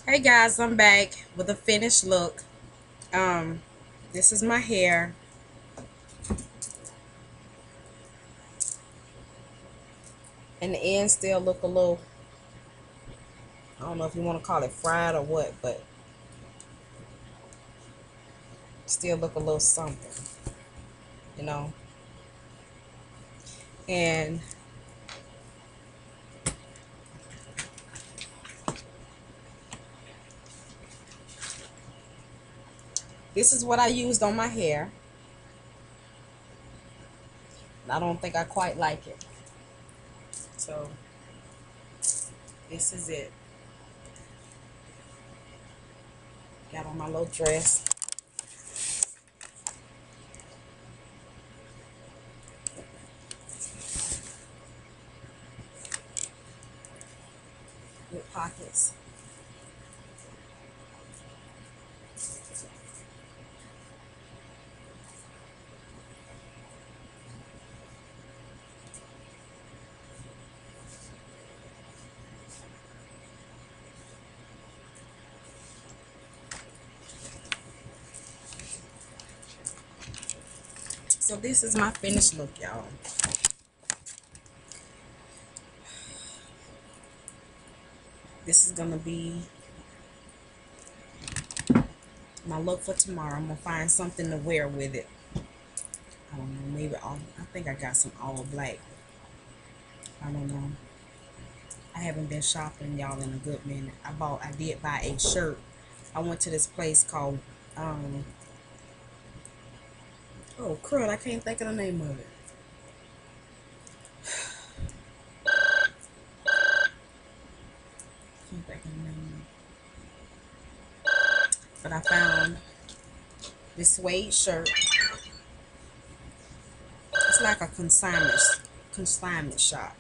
Hey guys, I'm back with a finished look. Um, this is my hair. And the ends still look a little, I don't know if you want to call it fried or what, but still look a little something, you know. And this is what I used on my hair. And I don't think I quite like it. So this is it. Got on my little dress. With pockets. So this is my finished look, y'all. This is gonna be my look for tomorrow. I'm gonna find something to wear with it. I don't know, maybe I think I got some all black. I don't know. I haven't been shopping, y'all, in a good minute. I did buy a shirt. I went to this place called, oh crud, I can't think of the name of it. Can't think of the name of it. But I found this suede shirt. It's like a consignment shop.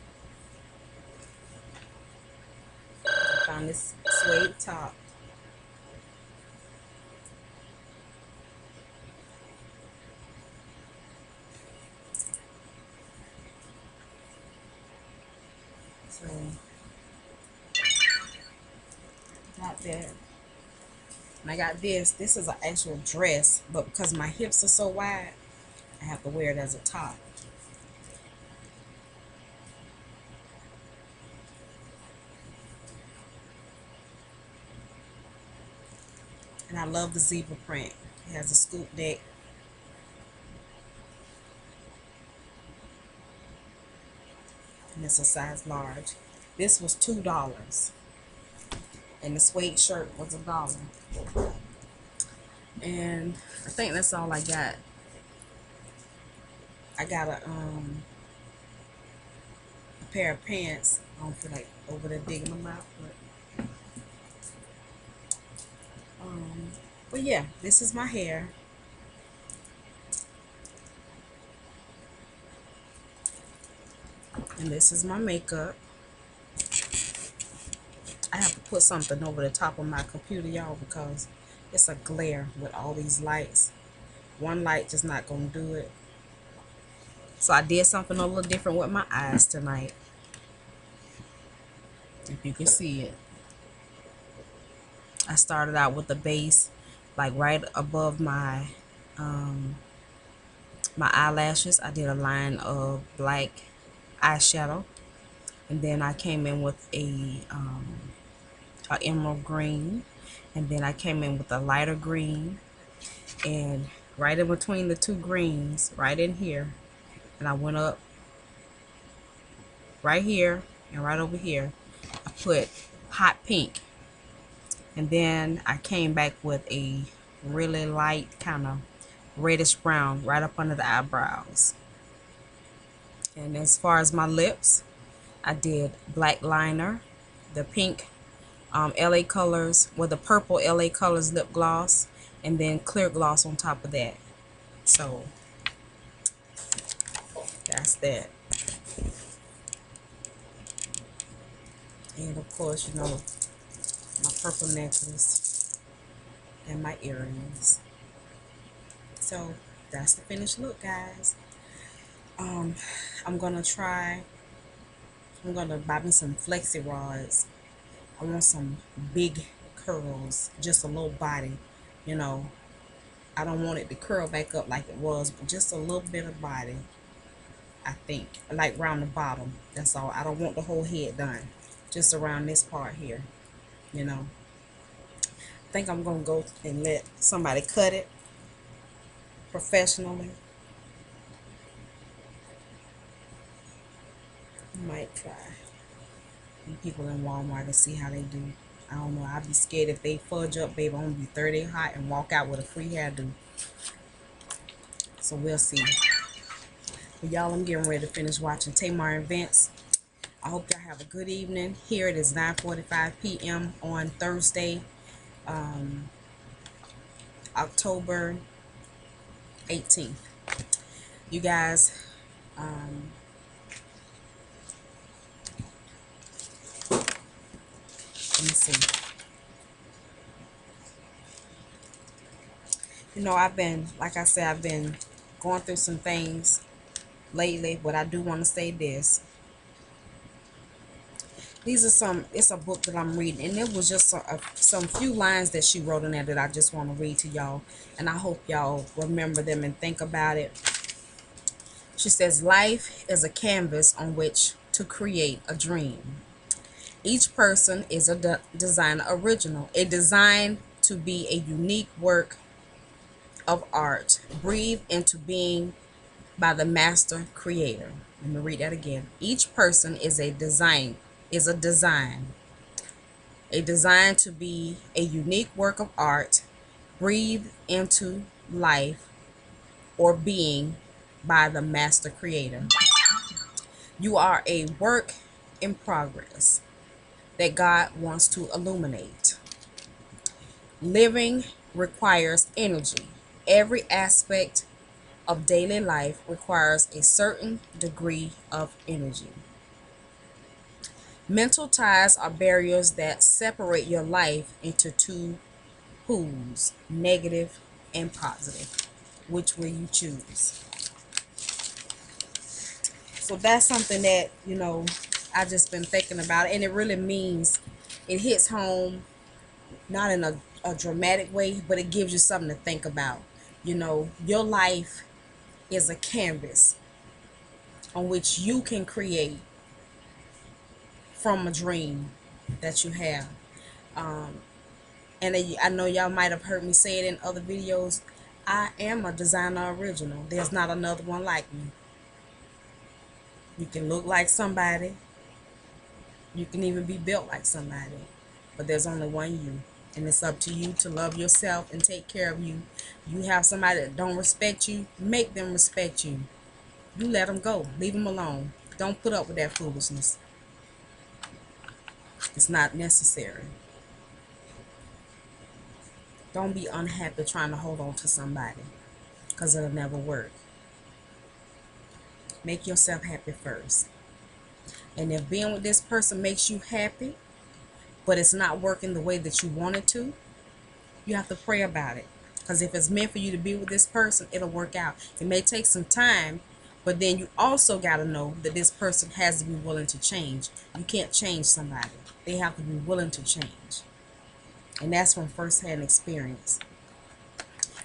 I found this suede top. So got that. And I got this. This is an actual dress, but because my hips are so wide, I have to wear it as a top. And I love the zebra print. It has a scoop neck. And it's a size large. This was $2. And the suede shirt was $1. And I think that's all I got. I got a pair of pants. I don't feel like over there digging them out, but yeah, this is my hair. And this is my makeup. I have to put something over the top of my computer, y'all, because it's a glare with all these lights. One light just not gonna do it. So I did something a little different with my eyes tonight. If you can see it. I started out with the base like right above my my eyelashes. I did a line of black eyeshadow, and then I came in with a emerald green, and then I came in with a lighter green, and right in between the two greens, right in here, and I went up right here and right over here, I put hot pink, and then I came back with a really light kind of reddish brown right up under the eyebrows. And as far as my lips, I did black liner, the pink LA Colors with the purple LA Colors lip gloss, and then clear gloss on top of that. So that's that. And of course, you know, my purple necklace and my earrings. So that's the finished look, guys. I'm gonna buy me some flexi rods. I want some big curls, just a little body, you know. I don't want it to curl back up like it was, but just a little bit of body, I think, like around the bottom. That's all. I don't want the whole head done, just around this part here, you know. I think I'm gonna go and let somebody cut it professionally. Might try. People in Walmart to see how they do. I don't know. I'd be scared if they fudge up, baby. I'm gonna be 30 hot and walk out with a free hairdo. So we'll see. But y'all, I'm getting ready to finish watching Tamar and Vince. I hope y'all have a good evening. Here it is 9:45 p.m. on Thursday, October 18th. You guys, let me see. You know, like I said, I've been going through some things lately, but I do want to say this. It's a book that I'm reading, and it was just some few lines that she wrote in there that I just want to read to y'all, and I hope y'all remember them and think about it. She says, life is a canvas on which to create a dream. Each person is a designer original, a design to be a unique work of art, breathed into being by the master creator. Let me read that again. Each person is a design to be a unique work of art, breathed into life or being by the master creator. You are a work in progress that God wants to illuminate. Living requires energy. Every aspect of daily life requires a certain degree of energy. Mental ties are barriers that separate your life into two poles, negative and positive. Which will you choose? So that's something that, you know, I just been thinking about, and it really means, it hits home, not in a dramatic way, but it gives you something to think about. You know, your life is a canvas on which you can create from a dream that you have. And I know y'all might have heard me say it in other videos. I am a designer original. There's not another one like me. You can look like somebody. You can even be built like somebody. But there's only one you. And it's up to you to love yourself and take care of you. You have somebody that don't respect you, make them respect you. You let them go. Leave them alone. Don't put up with that foolishness. It's not necessary. Don't be unhappy trying to hold on to somebody, because it'll never work. Make yourself happy first. And if being with this person makes you happy, but it's not working the way that you want it to, you have to pray about it. Because if it's meant for you to be with this person, it'll work out. It may take some time, but then you also got to know that this person has to be willing to change. You can't change somebody. They have to be willing to change. And that's from first-hand experience.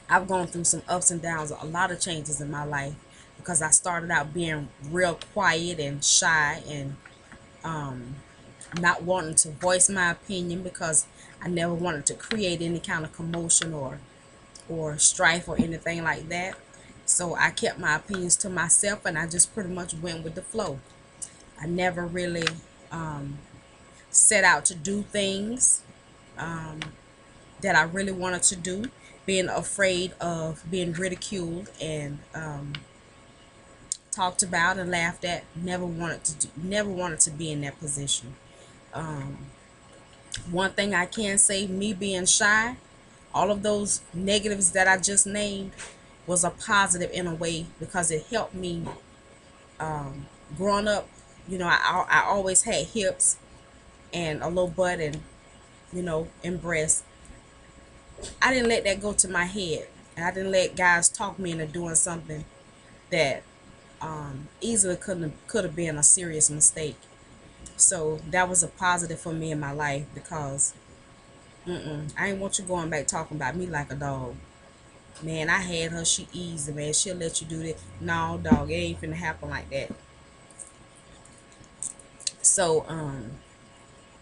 I've gone through some ups and downs, a lot of changes in my life, because I started out being real quiet and shy and not wanting to voice my opinion, because I never wanted to create any kind of commotion or strife or anything like that. So I kept my opinions to myself, and I just pretty much went with the flow. I never really set out to do things that I really wanted to do, being afraid of being ridiculed and talked about and laughed at. Never wanted to be in that position. One thing I can say, me being shy, all of those negatives that I just named was a positive in a way, because it helped me growing up. You know, I always had hips and a little butt and, you know, and breasts. I didn't let that go to my head, and I didn't let guys talk me into doing something that easily could have been a serious mistake. So that was a positive for me in my life, because I ain't want you going back talking about me like a dog. Man, I had her. She easy, man. She'll let you do this. No, dog, it ain't finna happen like that. So,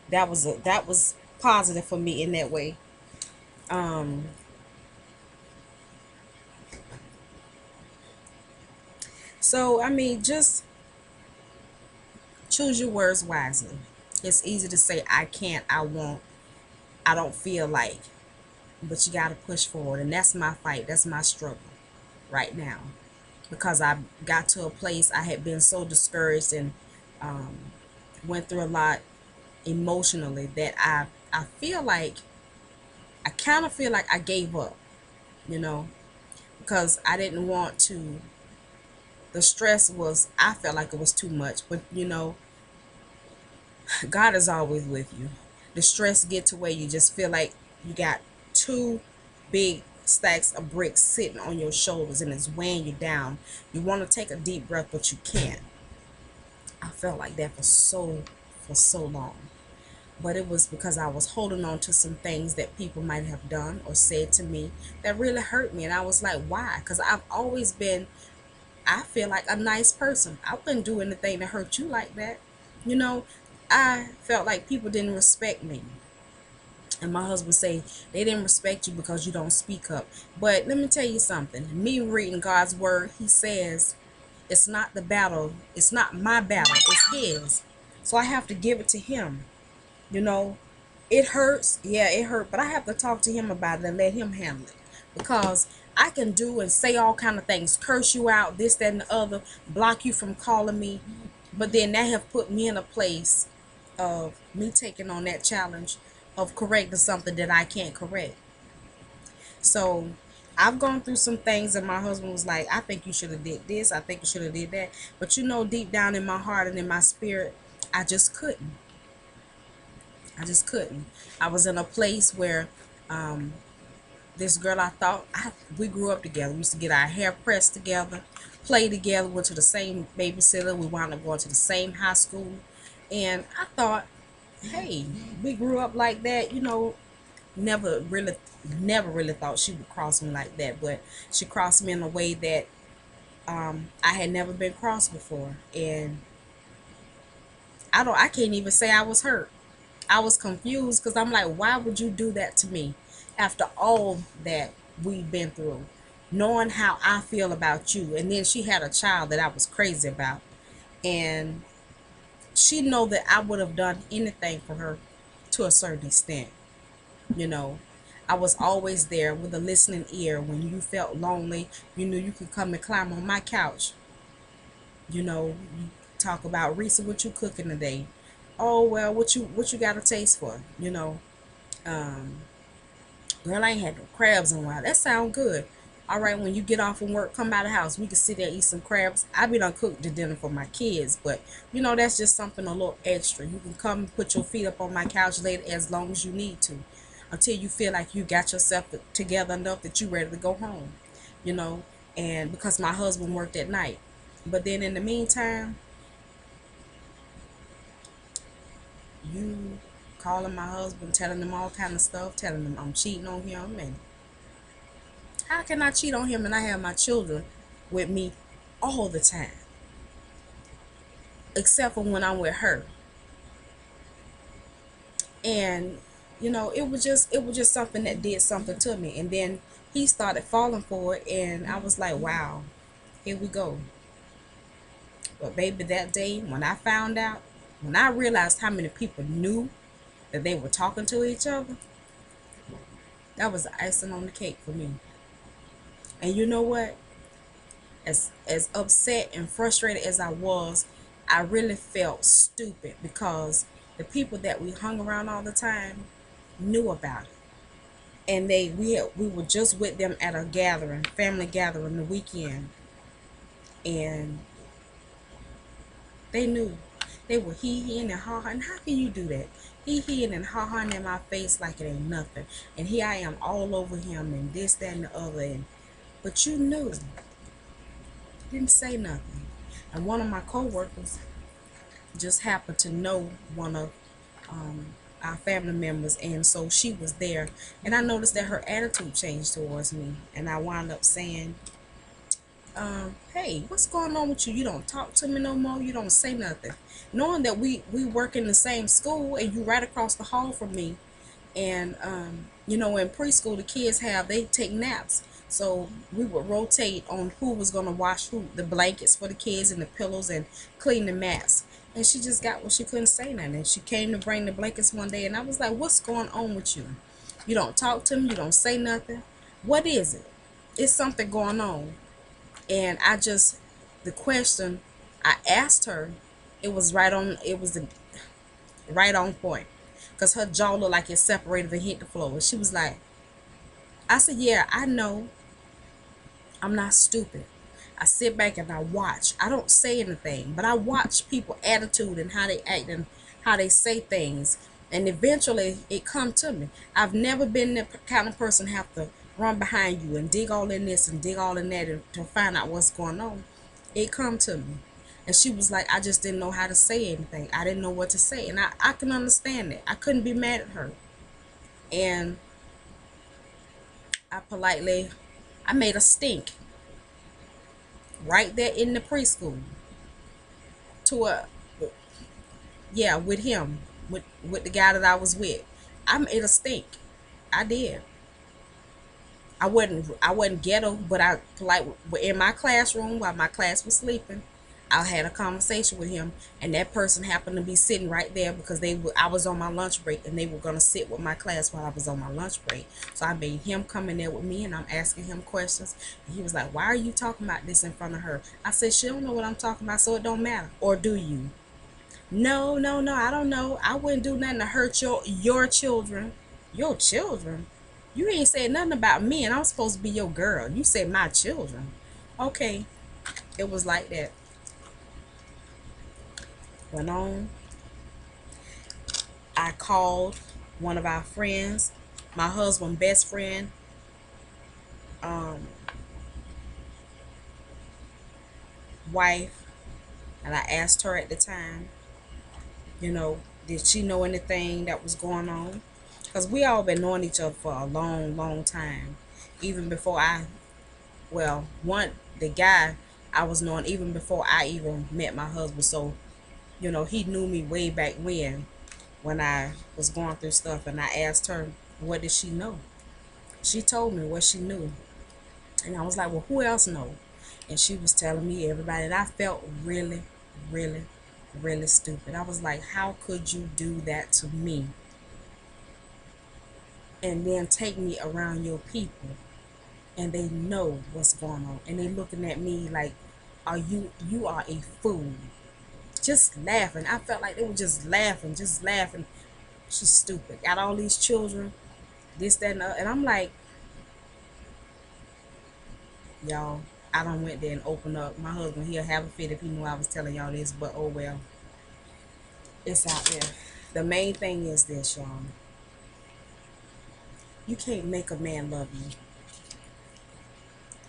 that was positive for me in that way. Um, so I mean, just choose your words wisely. It's easy to say I can't, I won't, I don't feel like, but you gotta push forward, and that's my fight. That's my struggle right now, because I got to a place I had been so discouraged and um, went through a lot emotionally that I feel like I kind of feel like I gave up, you know, because I didn't want to. The stress was, I felt like it was too much, but God is always with you. The stress get to where you just feel like you got two big stacks of bricks sitting on your shoulders and it's weighing you down. You want to take a deep breath, but you can't. I felt like that for so long. But it was because I was holding on to some things that people might have done or said to me that really hurt me. And I was like, why? Because I've always been, I feel like a nice person. I wouldn't do anything to hurt you like that. You know, I felt like people didn't respect me. And my husband say they didn't respect you because you don't speak up. But let me tell you something. Me reading God's word, he says it's not the battle. It's not my battle. It's his. So I have to give it to him. You know, it hurts. Yeah, it hurt. But I have to talk to him about it and let him handle it. Because I can do and say all kind of things. Curse you out, this, that, and the other. Block you from calling me. But then that have put me in a place of me taking on that challenge of correcting something that I can't correct. So I've gone through some things and my husband was like, I think you should have did this, I think you should have did that. But deep down in my heart and in my spirit, I just couldn't. I just couldn't. I was in a place where um, this girl we grew up together. We used to get our hair pressed together, play together, went to the same babysitter. We wound up going to the same high school. And I thought, hey, we grew up like that, never really thought she would cross me like that, but she crossed me in a way that I had never been crossed before. And I can't even say I was hurt. I was confused because I'm like, why would you do that to me after all that we've been through, knowing how I feel about you? And then she had a child that I was crazy about, and she know that I would have done anything for her to a certain extent. you know I was always there with a listening ear. When you felt lonely, you knew you could come and climb on my couch. You talk about, Risa, what you cooking today? Oh, well, what you got a taste for? Um Girl, I ain't had no crabs in a while. That sound good. All right, when you get off from work, come by the house. We can sit there and eat some crabs. I be done cooked the dinner for my kids, but that's just something a little extra. You can come and put your feet up on my couch later as long as you need to, until you feel like you got yourself together enough that you ready to go home. You know, and because my husband worked at night, but then in the meantime, you calling my husband, telling him all kind of stuff, telling him I'm cheating on him, and how can I cheat on him and I have my children with me all the time, except for when I'm with her? And it was just something that did something to me. And then he started falling for it, and I was like, wow, here we go. But baby, that day when I found out, when I realized how many people knew that they were talking to each other, that was the icing on the cake for me. And you know what? As upset and frustrated as I was, I really felt stupid because the people that we hung around all the time knew about it. And we were just with them at a gathering, family gathering the weekend, and they knew. They were hee-heeing and ha-ha. And how can you do that? Hee-heeing and ha-haing in my face like it ain't nothing. And here I am all over him and this, that, and the other. But you knew. Didn't say nothing. And one of my co-workers just happened to know one of our family members, and so she was there, and I noticed that her attitude changed towards me, and I wound up saying, hey, what's going on with you? You don't talk to me no more. You don't say nothing. Knowing that we work in the same school and you right across the hall from me. And, you know, in preschool, the kids they take naps. So we would rotate on who was going to wash the blankets for the kids and the pillows and clean the mats. And she just got what she couldn't say nothing. And she came to bring the blankets one day, and I was like, what's going on with you? You don't talk to me. You don't say nothing. What is it? It's something going on. And the question I asked her, it was right on point, because her jaw looked like it separated and hit the floor. And she was like, I said, yeah, I know. I'm not stupid. I sit back and I watch. I don't say anything, but I watch people attitude and how they act and how they say things. And eventually it come to me. I've never been the kind of person have to run behind you and dig all in this and dig all in that to find out what's going on. It come to me. And she was like, I just didn't know how to say anything. I didn't know what to say. And I can understand it. I couldn't be mad at her. And I made a stink right there in the preschool to yeah, with him, with the guy that I was with. I made a stink. I did. I wasn't ghetto, but I like in my classroom while my class was sleeping. I had a conversation with him, and that person happened to be sitting right there because I was on my lunch break, and they were gonna sit with my class while I was on my lunch break. So I made him come in there with me, and I'm asking him questions. And he was like, "Why are you talking about this in front of her?" I said, "She don't know what I'm talking about, so it don't matter. Or do you?" No, no, no. I don't know. I wouldn't do nothing to hurt your children. Your children? You ain't said nothing about me, and I'm supposed to be your girl. You said my children. Okay, it was like that. Went on. I called one of our friends, my husband's best friend, um, wife, and I asked her at the time, you know, did she know anything that was going on? Because we all been knowing each other for a long, long time. Even before the guy I was knowing even before I even met my husband. So, you know, he knew me way back when I was going through stuff, and I asked her, what did she know? She told me what she knew. And I was like, well, who else know? And she was telling me everybody. And I felt really, really, really stupid. I was like, how could you do that to me? And then take me around your people, and they know what's going on. And they looking at me like, you are a fool. Just laughing. I felt like they were just laughing, just laughing. She's stupid. Got all these children, this, that, and the other. And I'm like, y'all, I done went there and opened up. My husband, he'll have a fit if he knew I was telling y'all this, but oh well. It's out there. The main thing is this, y'all. You can't make a man love you.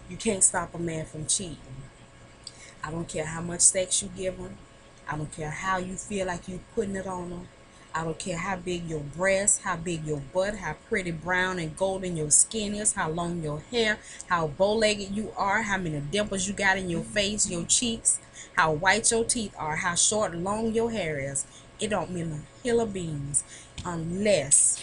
You can't stop a man from cheating. I don't care how much sex you give him. I don't care how you feel like you putting it on him. I don't care how big your breasts, how big your butt, how pretty brown and golden your skin is, how long your hair, how bow-legged you are, how many dimples you got in your face, your cheeks, how white your teeth are, how short and long your hair is. It don't mean a hill of beans unless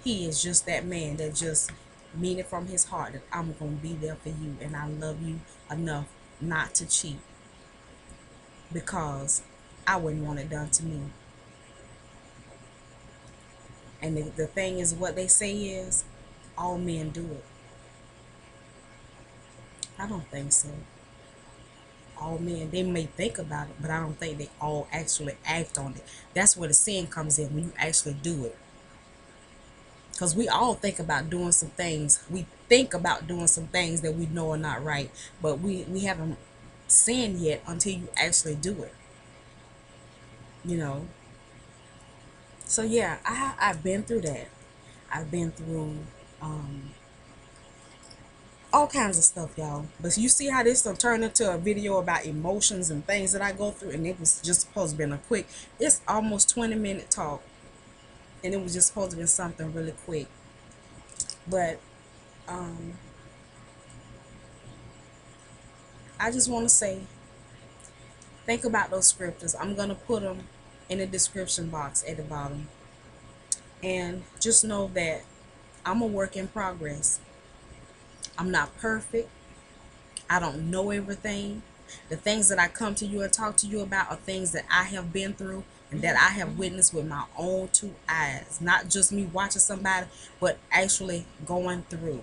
he is just that man that just mean it from his heart that I'm going to be there for you and I love you enough not to cheat, because I wouldn't want it done to me. And the thing is, what they say is all men do it. I don't think so. All men, they may think about it, but I don't think they all actually act on it. That's where the sin comes in, when you actually do it. Because we all think about doing some things. We think about doing some things that we know are not right, but we haven't sinned yet until you actually do it. You know. So yeah, I've been through that. I've been through all kinds of stuff, y'all. But you see how this will turn into a video about emotions and things that I go through, and it was just supposed to be a quick, it's almost 20-minute talk, and it was just supposed to be something really quick. But I just want to say, think about those scriptures. I'm going to put them in the description box at the bottom. And just know that I'm a work in progress. I'm not perfect. I don't know everything. The things that I come to you and talk to you about are things that I have been through and that I have witnessed with my own two eyes. Not just me watching somebody, but actually going through.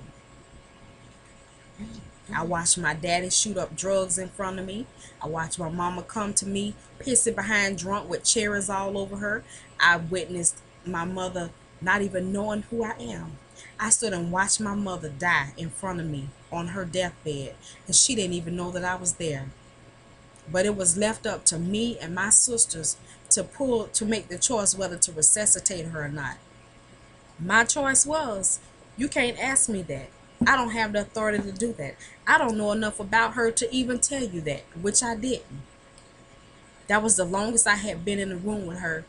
I watched my daddy shoot up drugs in front of me. I watched my mama come to me pissing behind drunk with cherries all over her. I witnessed my mother not even knowing who I am. I stood and watched my mother die in front of me on her deathbed, and she didn't even know that I was there. But it was left up to me and my sisters to make the choice whether to resuscitate her or not. My choice was, you can't ask me that. I don't have the authority to do that. I don't know enough about her to even tell you that, which I didn't. That was the longest I had been in the room with her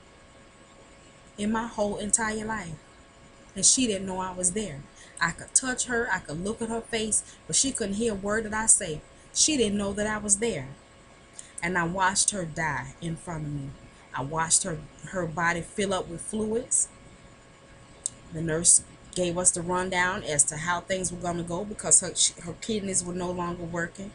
in my whole entire life. And she didn't know I was there. I could touch her, I could look at her face, but she couldn't hear a word that I say. She didn't know that I was there. And I watched her die in front of me. I watched her body fill up with fluids. The nurse gave us the rundown as to how things were going to go because her kidneys were no longer working.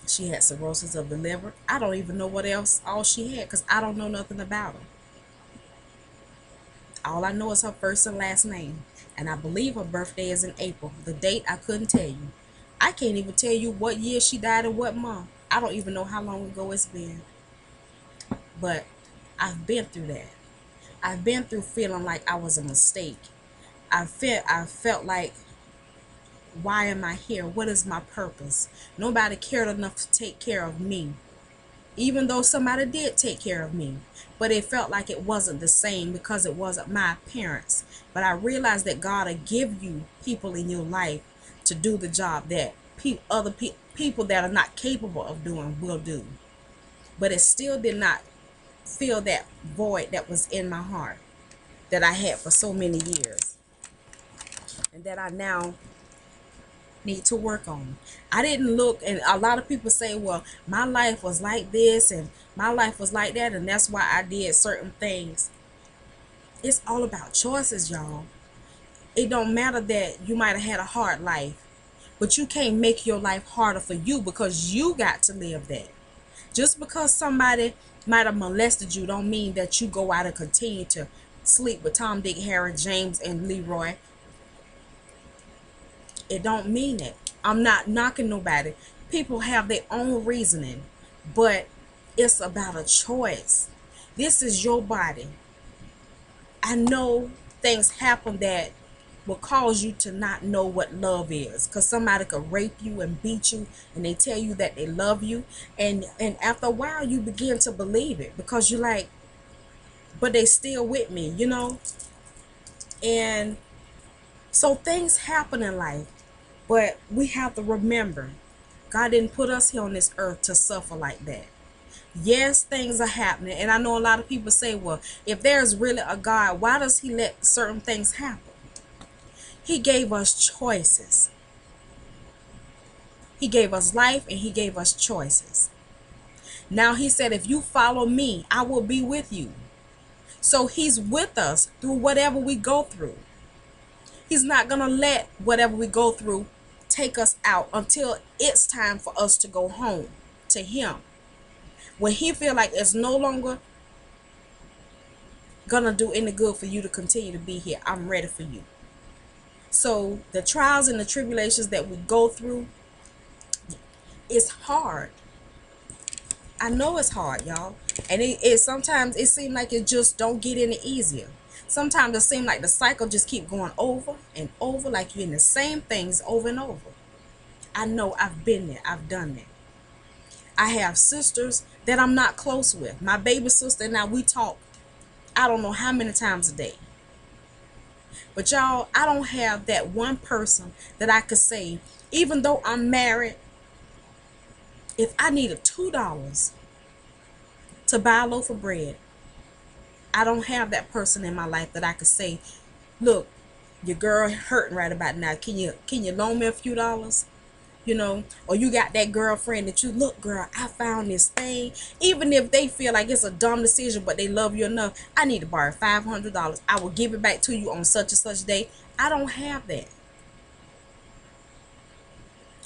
She had cirrhosis of the liver. I don't even know what else all she had because I don't know nothing about her. All I know is her first and last name. And I believe her birthday is in April. The date I couldn't tell you. I can't even tell you what year she died and what month. I don't even know how long ago it's been. But I've been through that. I've been through feeling like I was a mistake. I felt like, why am I here? What is my purpose? Nobody cared enough to take care of me. Even though somebody did take care of me. But it felt like it wasn't the same because it wasn't my parents. But I realized that God will give you people in your life to do the job that other people that are not capable of doing will do. But it still did not fill that void that was in my heart that I had for so many years and that I now need to work on. I didn't look, and a lot of people say, well, my life was like this and my life was like that, and that's why I did certain things. It's all about choices, y'all. It don't matter that you might have had a hard life, but you can't make your life harder for you because you got to live that. Just because somebody might have molested you don't mean that you go out and continue to sleep with Tom, Dick, Harry, James, and Leroy. It don't mean it. I'm not knocking nobody. People have their own reasoning, but it's about a choice. This is your body. I know things happen that will cause you to not know what love is, because somebody could rape you and beat you and they tell you that they love you, and after a while you begin to believe it because you're like, but they still with me, you know. And so things happen in life, but we have to remember God didn't put us here on this earth to suffer like that. Yes, things are happening, and I know a lot of people say, well, if there's really a God, why does he let certain things happen? He gave us choices. He gave us life and he gave us choices. Now he said, if you follow me, I will be with you. So he's with us through whatever we go through. He's not going to let whatever we go through take us out until it's time for us to go home to him. When he feel like it's no longer going to do any good for you to continue to be here, I'm ready for you. So the trials and the tribulations that we go through, it's hard. I know it's hard, y'all. And it sometimes it seems like it just don't get any easier. Sometimes it seems like the cycle just keep going over and over, like you're in the same things over and over. I know, I've been there. I've done that. I have sisters that I'm not close with. My baby sister and I, we talk, I don't know how many times a day. But y'all, I don't have that one person that I could say, even though I'm married, if I needed $2 to buy a loaf of bread, I don't have that person in my life that I could say, look, your girl hurting right about now. Can you loan me a few dollars? You know, or you got that girlfriend that you, look, girl, I found this thing. Even if they feel like it's a dumb decision, but they love you enough, I need to borrow $500. I will give it back to you on such and such day. I don't have that.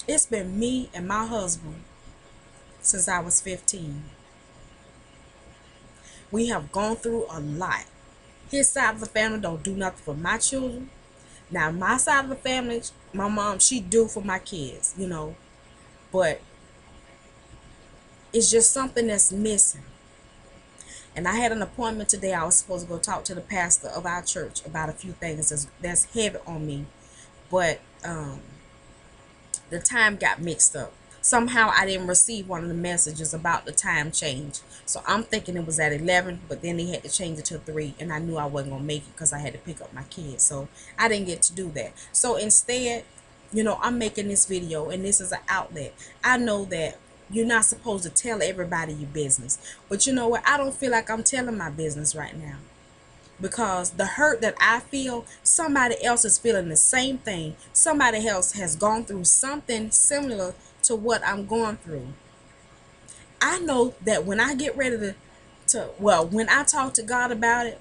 It's been me and my husband since I was 15. We have gone through a lot. His side of the family don't do nothing for my children. Now, my side of the family, my mom, she do for my kids, you know. But it's just something that's missing. And I had an appointment today. I was supposed to go talk to the pastor of our church about a few things that's heavy on me. But the time got mixed up. Somehow I didn't receive one of the messages about the time change. So I'm thinking it was at 11, but then they had to change it to 3, and I knew I wasn't going to make it because I had to pick up my kids. So I didn't get to do that. So instead, you know, I'm making this video, and this is an outlet. I know that you're not supposed to tell everybody your business. But you know what? I don't feel like I'm telling my business right now. Because the hurt that I feel, somebody else is feeling the same thing. Somebody else has gone through something similar to what I'm going through. I know that when I get ready when I talk to God about it,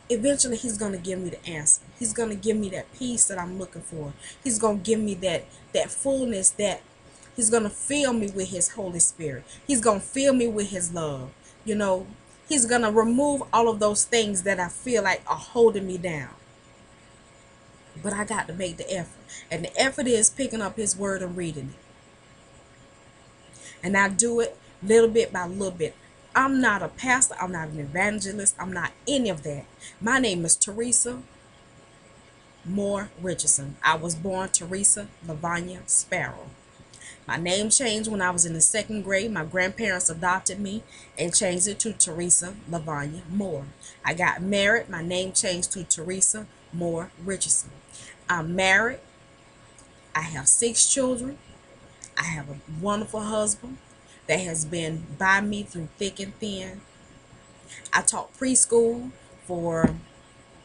eventually he's going to give me the answer. He's going to give me that peace that I'm looking for. He's going to give me that fullness, that he's going to fill me with his Holy Spirit. He's going to fill me with his love. You know, he's going to remove all of those things that I feel like are holding me down. But I got to make the effort. And the effort is picking up his word and reading it. And I do it little bit by little bit. I'm not a pastor. I'm not an evangelist. I'm not any of that. My name is Teresa Moore Richardson. I was born Teresa LaVanya Sparrow. My name changed when I was in the 2nd grade. My grandparents adopted me and changed it to Teresa LaVanya Moore. I got married. My name changed to Teresa Moore Richardson. I'm married. I have 6 children. I have a wonderful husband that has been by me through thick and thin. I taught preschool for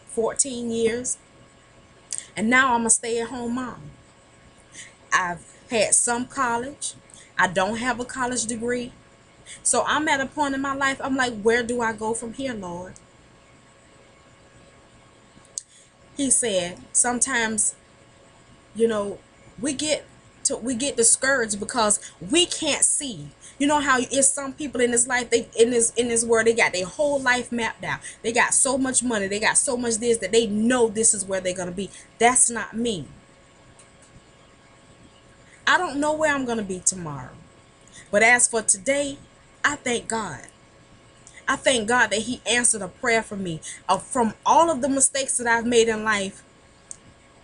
14 years. And now I'm a stay-at-home mom. I've had some college. I don't have a college degree. So I'm at a point in my life, I'm like, where do I go from here, Lord? He said, sometimes, you know, we get discouraged because we can't see. You know how it's some people in this life, they in this world, they got their whole life mapped out. They got so much money, they got so much this, that they know this is where they're gonna be. That's not me. I don't know where I'm gonna be tomorrow. But as for today, I thank God. I thank God that he answered a prayer for me. From all of the mistakes that I've made in life,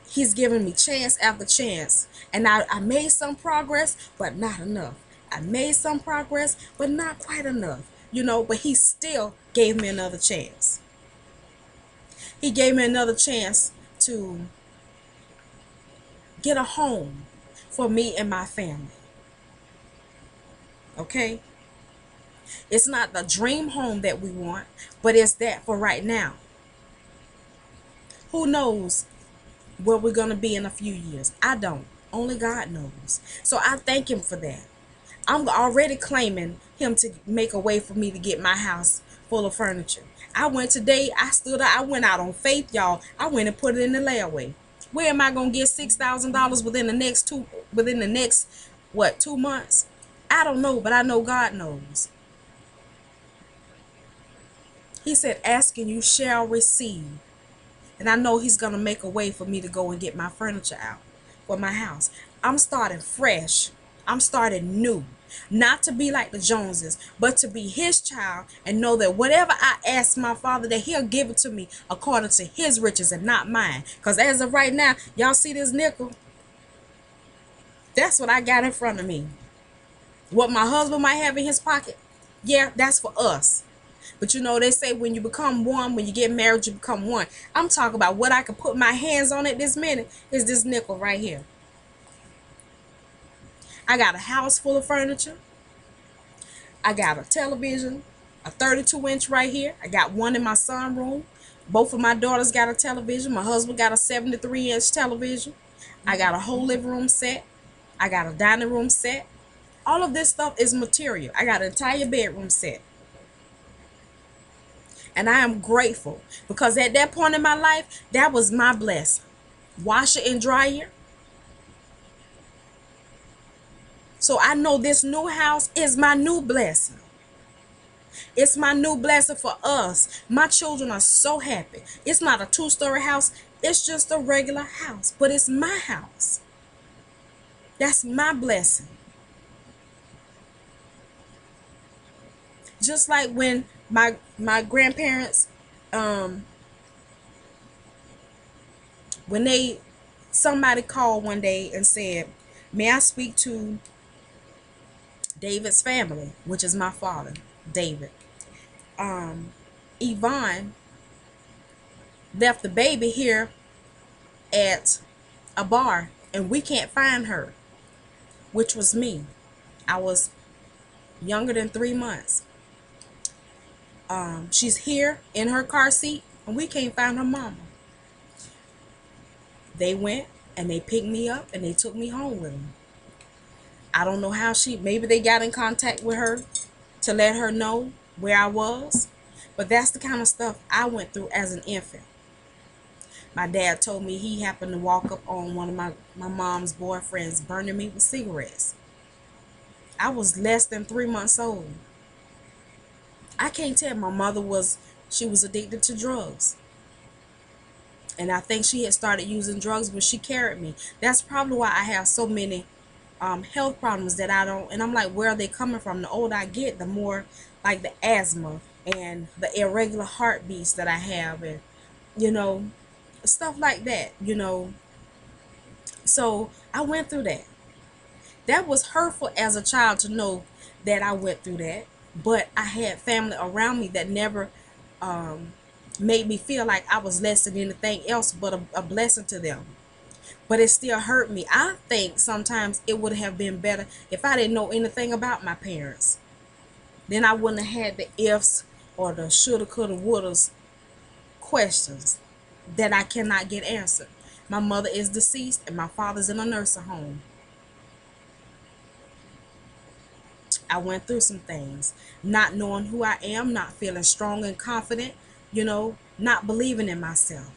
he's given me chance after chance. And I made some progress, but not enough. I made some progress, but not quite enough. You know, but he still gave me another chance. He gave me another chance to get a home for me and my family. Okay? It's not the dream home that we want, but it's that for right now. Who knows where we're going to be in a few years? I don't. Only God knows. So I thank him for that. I'm already claiming him to make a way for me to get my house full of furniture. I went today, I went out on faith, y'all. I went and put it in the layaway. Where am I going to get $6,000 within the next 2 months? I don't know, but I know God knows. He said, ask and you shall receive. And I know he's going to make a way for me to go and get my furniture out for my house. I'm starting fresh. I'm starting new. Not to be like the Joneses, but to be his child and know that whatever I ask my Father, that he'll give it to me according to his riches and not mine. Because as of right now, y'all see this nickel? That's what I got in front of me. What my husband might have in his pocket, yeah, that's for us. But you know, they say when you become one, when you get married, you become one. I'm talking about what I can put my hands on at this minute is this nickel right here. I got a house full of furniture. I got a television, a 32-inch right here. I got one in my sunroom. Both of my daughters got a television. My husband got a 73-inch television. I got a whole living room set. I got a dining room set. All of this stuff is material. I got an entire bedroom set. And I am grateful because at that point in my life, that was my blessing. Washer and dryer. So I know this new house is my new blessing. It's my new blessing for us. My children are so happy. It's not a 2-story house. It's just a regular house, but it's my house. That's my blessing. Just like when my grandparents, when somebody called one day and said, may I speak to David's family, which is my father, David. Yvonne left the baby here at a bar and we can't find her, which was me. I was younger than 3 months. She's here in her car seat and we can't find her mama. They went and they picked me up and they took me home with them. I don't know how maybe they got in contact with her to let her know where I was. But that's the kind of stuff I went through as an infant. My dad told me he happened to walk up on one of my mom's boyfriends burning me with cigarettes. I was less than 3 months old. I can't tell. My mother was addicted to drugs. And I think she had started using drugs when she carried me. That's probably why I have so many health problems that I don't, and I'm like, where are they coming from? The older I get, the more like the asthma and the irregular heartbeats that I have, and stuff like that, so I went through that. That was hurtful as a child to know that I went through that, but I had family around me that never made me feel like I was less than anything else but a blessing to them. But it still hurt me. I think sometimes it would have been better if I didn't know anything about my parents. Then I wouldn't have had the ifs or the shoulda, coulda, wouldas questions that I cannot get answered. My mother is deceased and my father's in a nursing home. I went through some things. Not knowing who I am, not feeling strong and confident, not believing in myself.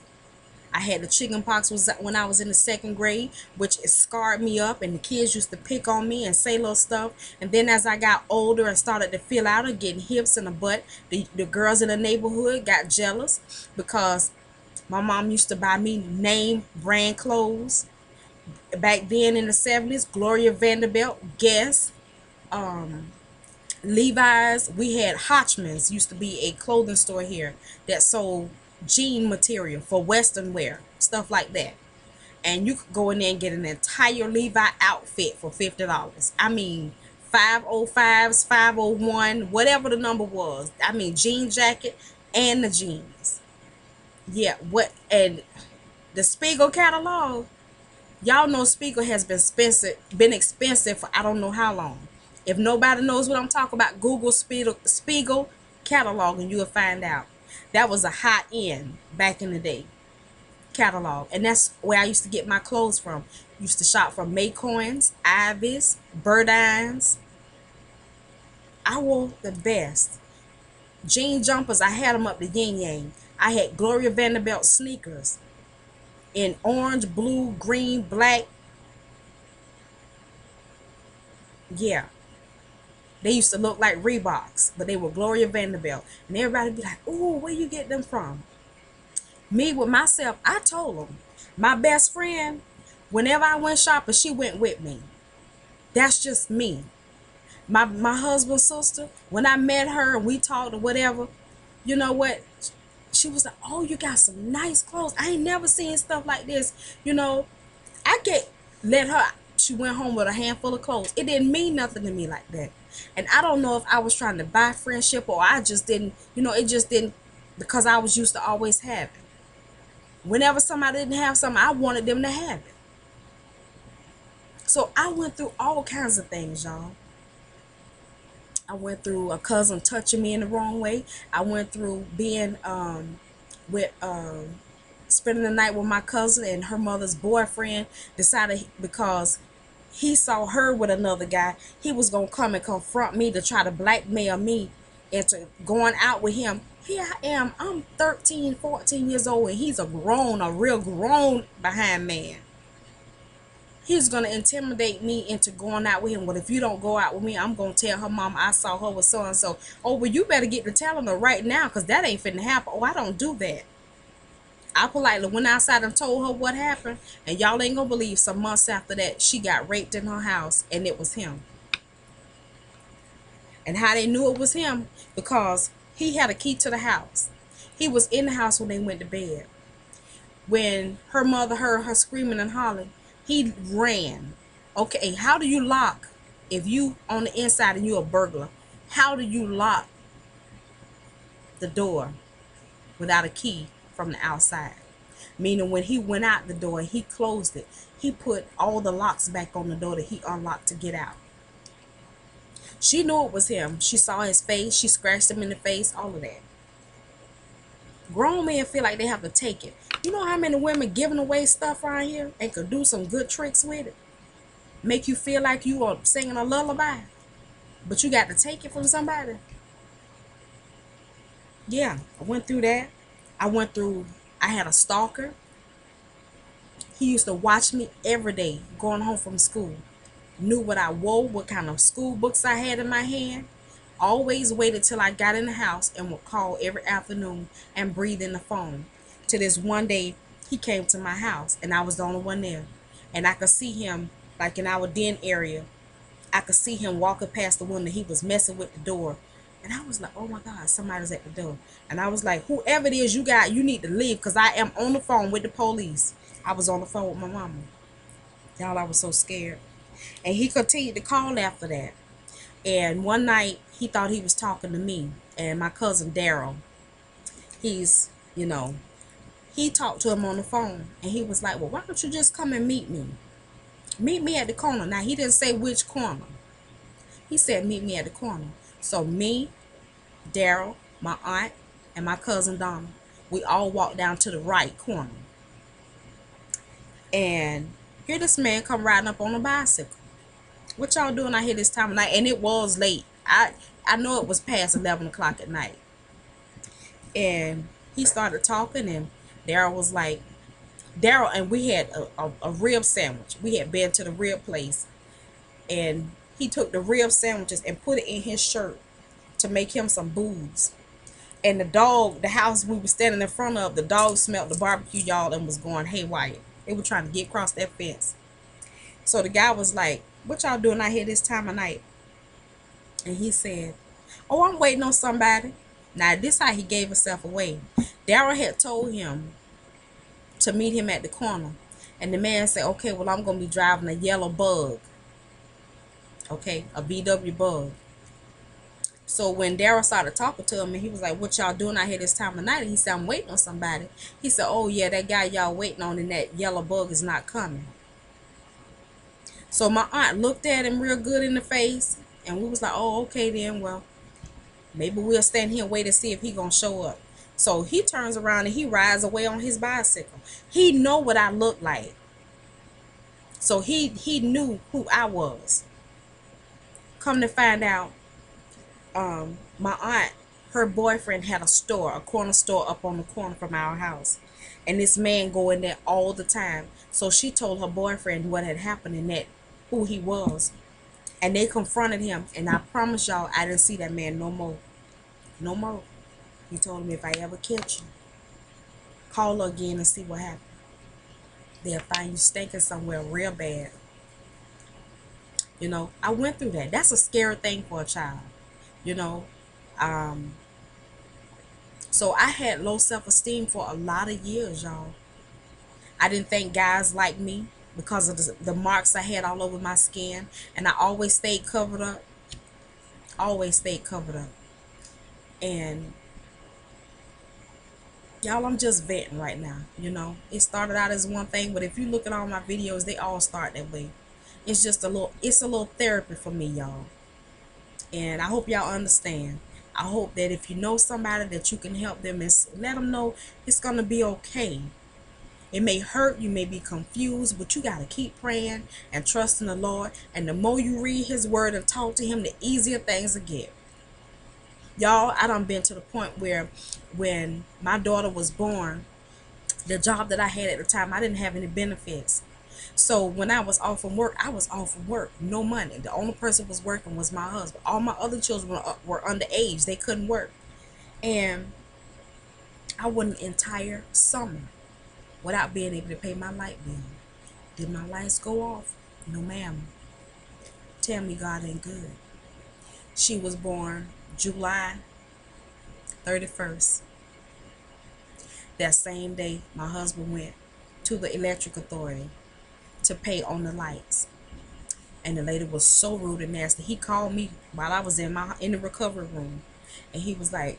I had the chicken pox when I was in the 2nd grade, which it scarred me up, and the kids used to pick on me and say little stuff. And then as I got older and started to feel out and getting hips in the butt, the girls in the neighborhood got jealous because my mom used to buy me name brand clothes. Back then in the 70s, Gloria Vanderbilt, Guess, Levi's. We had Hotchman's, used to be a clothing store here that sold jean material for Western wear, stuff like that. And you could go in there and get an entire Levi outfit for $50. I mean, 505s, 501, whatever the number was. I mean, jean jacket and the jeans. Yeah, and the Spiegel catalog. Y'all know Spiegel has been expensive for I don't know how long. If nobody knows what I'm talking about, Google Spiegel catalog and you'll find out. That was a high end back in the day catalog. And that's where I used to get my clothes from. Used to shop from Maycoins, Ivy's, Burdines. I wore the best. Jean jumpers, I had them up to yin yang. I had Gloria Vanderbilt sneakers in orange, blue, green, black. Yeah. They used to look like Reeboks, but they were Gloria Vanderbilt. And everybody would be like, ooh, where you get them from? Me, with myself, I told them. My best friend, whenever I went shopping, she went with me. That's just me. My husband's sister, when I met her and we talked or whatever, you know what? She was like, oh, you got some nice clothes. I ain't never seen stuff like this. I could let her she went home with a handful of clothes. It didn't mean nothing to me like that. And I don't know if I was trying to buy friendship or I just didn't, it just didn't, because I was used to always having. Whenever somebody didn't have something, I wanted them to have it. So I went through all kinds of things, y'all. I went through a cousin touching me in the wrong way. I went through being with spending the night with my cousin, and her mother's boyfriend decided, because he saw her with another guy, he was gonna come and confront me to try to blackmail me into going out with him. Here I am, I'm 13, 14 years old, and he's a real grown behind man. He's gonna intimidate me into going out with him. Well, if you don't go out with me, I'm gonna tell her mom I saw her with so and so. Oh, well, you better get to telling her right now, because that ain't finna happen. Oh, I don't do that. I politely went outside and told her what happened, and y'all ain't gonna believe, some months after that, she got raped in her house, and it was him. And how they knew it was him, because he had a key to the house. He was in the house when they went to bed. When her mother heard her screaming and hollering, he ran. Okay, how do you lock, if you on the inside and you a burglar, how do you lock the door without a key from the outside? Meaning when he went out the door, he closed it. He put all the locks back on the door that he unlocked to get out. She knew it was him. She saw his face. She scratched him in the face, all of that. Grown men feel like they have to take it. You know how many women giving away stuff around here and could do some good tricks with it? Make you feel like you are singing a lullaby, but you got to take it from somebody. Yeah, I went through that. I had a stalker. He used to watch me every day going home from school. Knew what I wore, what kind of school books I had in my hand. Always waited till I got in the house and would call every afternoon and breathe in the phone. To this one day, he came to my house, and I was the only one there. And I could see him, like in our den area, I could see him walking past the window. He was messing with the door. And I was like, oh my God, somebody's at the door. And I was like, whoever it is you got, you need to leave, because I am on the phone with the police. I was on the phone with my mama. Y'all, I was so scared. And he continued to call after that. And one night, he thought he was talking to me. And my cousin Daryl, he talked to him on the phone. And he was like, well, why don't you just come and meet me? Meet me at the corner. Now, he didn't say which corner. He said, meet me at the corner. So me, Daryl, my aunt, and my cousin Donna, we all walked down to the right corner. And here this man come riding up on a bicycle. What y'all doing out here this time of night? And it was late. I know it was past 11 o'clock at night. And he started talking, and Daryl was like, and we had a rib sandwich. We had been to the rib place, and he took the rib sandwiches and put it in his shirt to make him some booze. And the house we were standing in front of, the dog smelled the barbecue, y'all, and was going haywire. They were trying to get across that fence. So the guy was like, what y'all doing out here this time of night? And he said, oh, I'm waiting on somebody. Now, this how he gave himself away. Daryl had told him to meet him at the corner. And the man said, okay, well, I'm going to be driving a yellow bug. Okay, a VW bug. So when Daryl started talking to him, and he was like, what y'all doing out here this time of night? And he said, I'm waiting on somebody. He said, oh, yeah, that guy y'all waiting on in that yellow bug is not coming. So my aunt looked at him real good in the face, and we was like, oh, okay then, well, maybe we'll stand here and wait and see if he gonna show up. So he turns around and he rides away on his bicycle. He know what I look like. So he knew who I was. Come to find out, my aunt, her boyfriend had a store, a corner store up on the corner from our house. And this man go in there all the time. So she told her boyfriend what had happened and that who he was. And they confronted him. And I promise y'all, I didn't see that man no more. No more. He told him, if I ever catch you, call her again and see what happened. They'll find you stinking somewhere real bad. You know, I went through that. That's a scary thing for a child. You know, so I had low self-esteem for a lot of years, y'all. I didn't think guys liked me. because of the marks I had all over my skin, and I always stayed covered up. Always stayed covered up. And y'all, I'm just venting right now. You know, it started out as one thing, but if you look at all my videos, they all start that way. It's just it's a little therapy for me, y'all. And I hope y'all understand. I hope that if you know somebody, that you can help them and let them know it's gonna be okay. It may hurt, you may be confused, but you got to keep praying and trusting the Lord. And the more you read his word and talk to him, the easier things will get. Y'all, I done been to the point where when my daughter was born, the job that I had at the time, I didn't have any benefits. So when I was off from work, I was off from work. No money. The only person was working was my husband. All my other children were underage. They couldn't work. And I went an entire summer without being able to pay my light bill. Did my lights go off? No, ma'am. Tell me God ain't good. She was born July 31st. That same day, my husband went to the electric authority to pay on the lights. And the lady was so rude and nasty. He called me while I was in the recovery room. And he was like,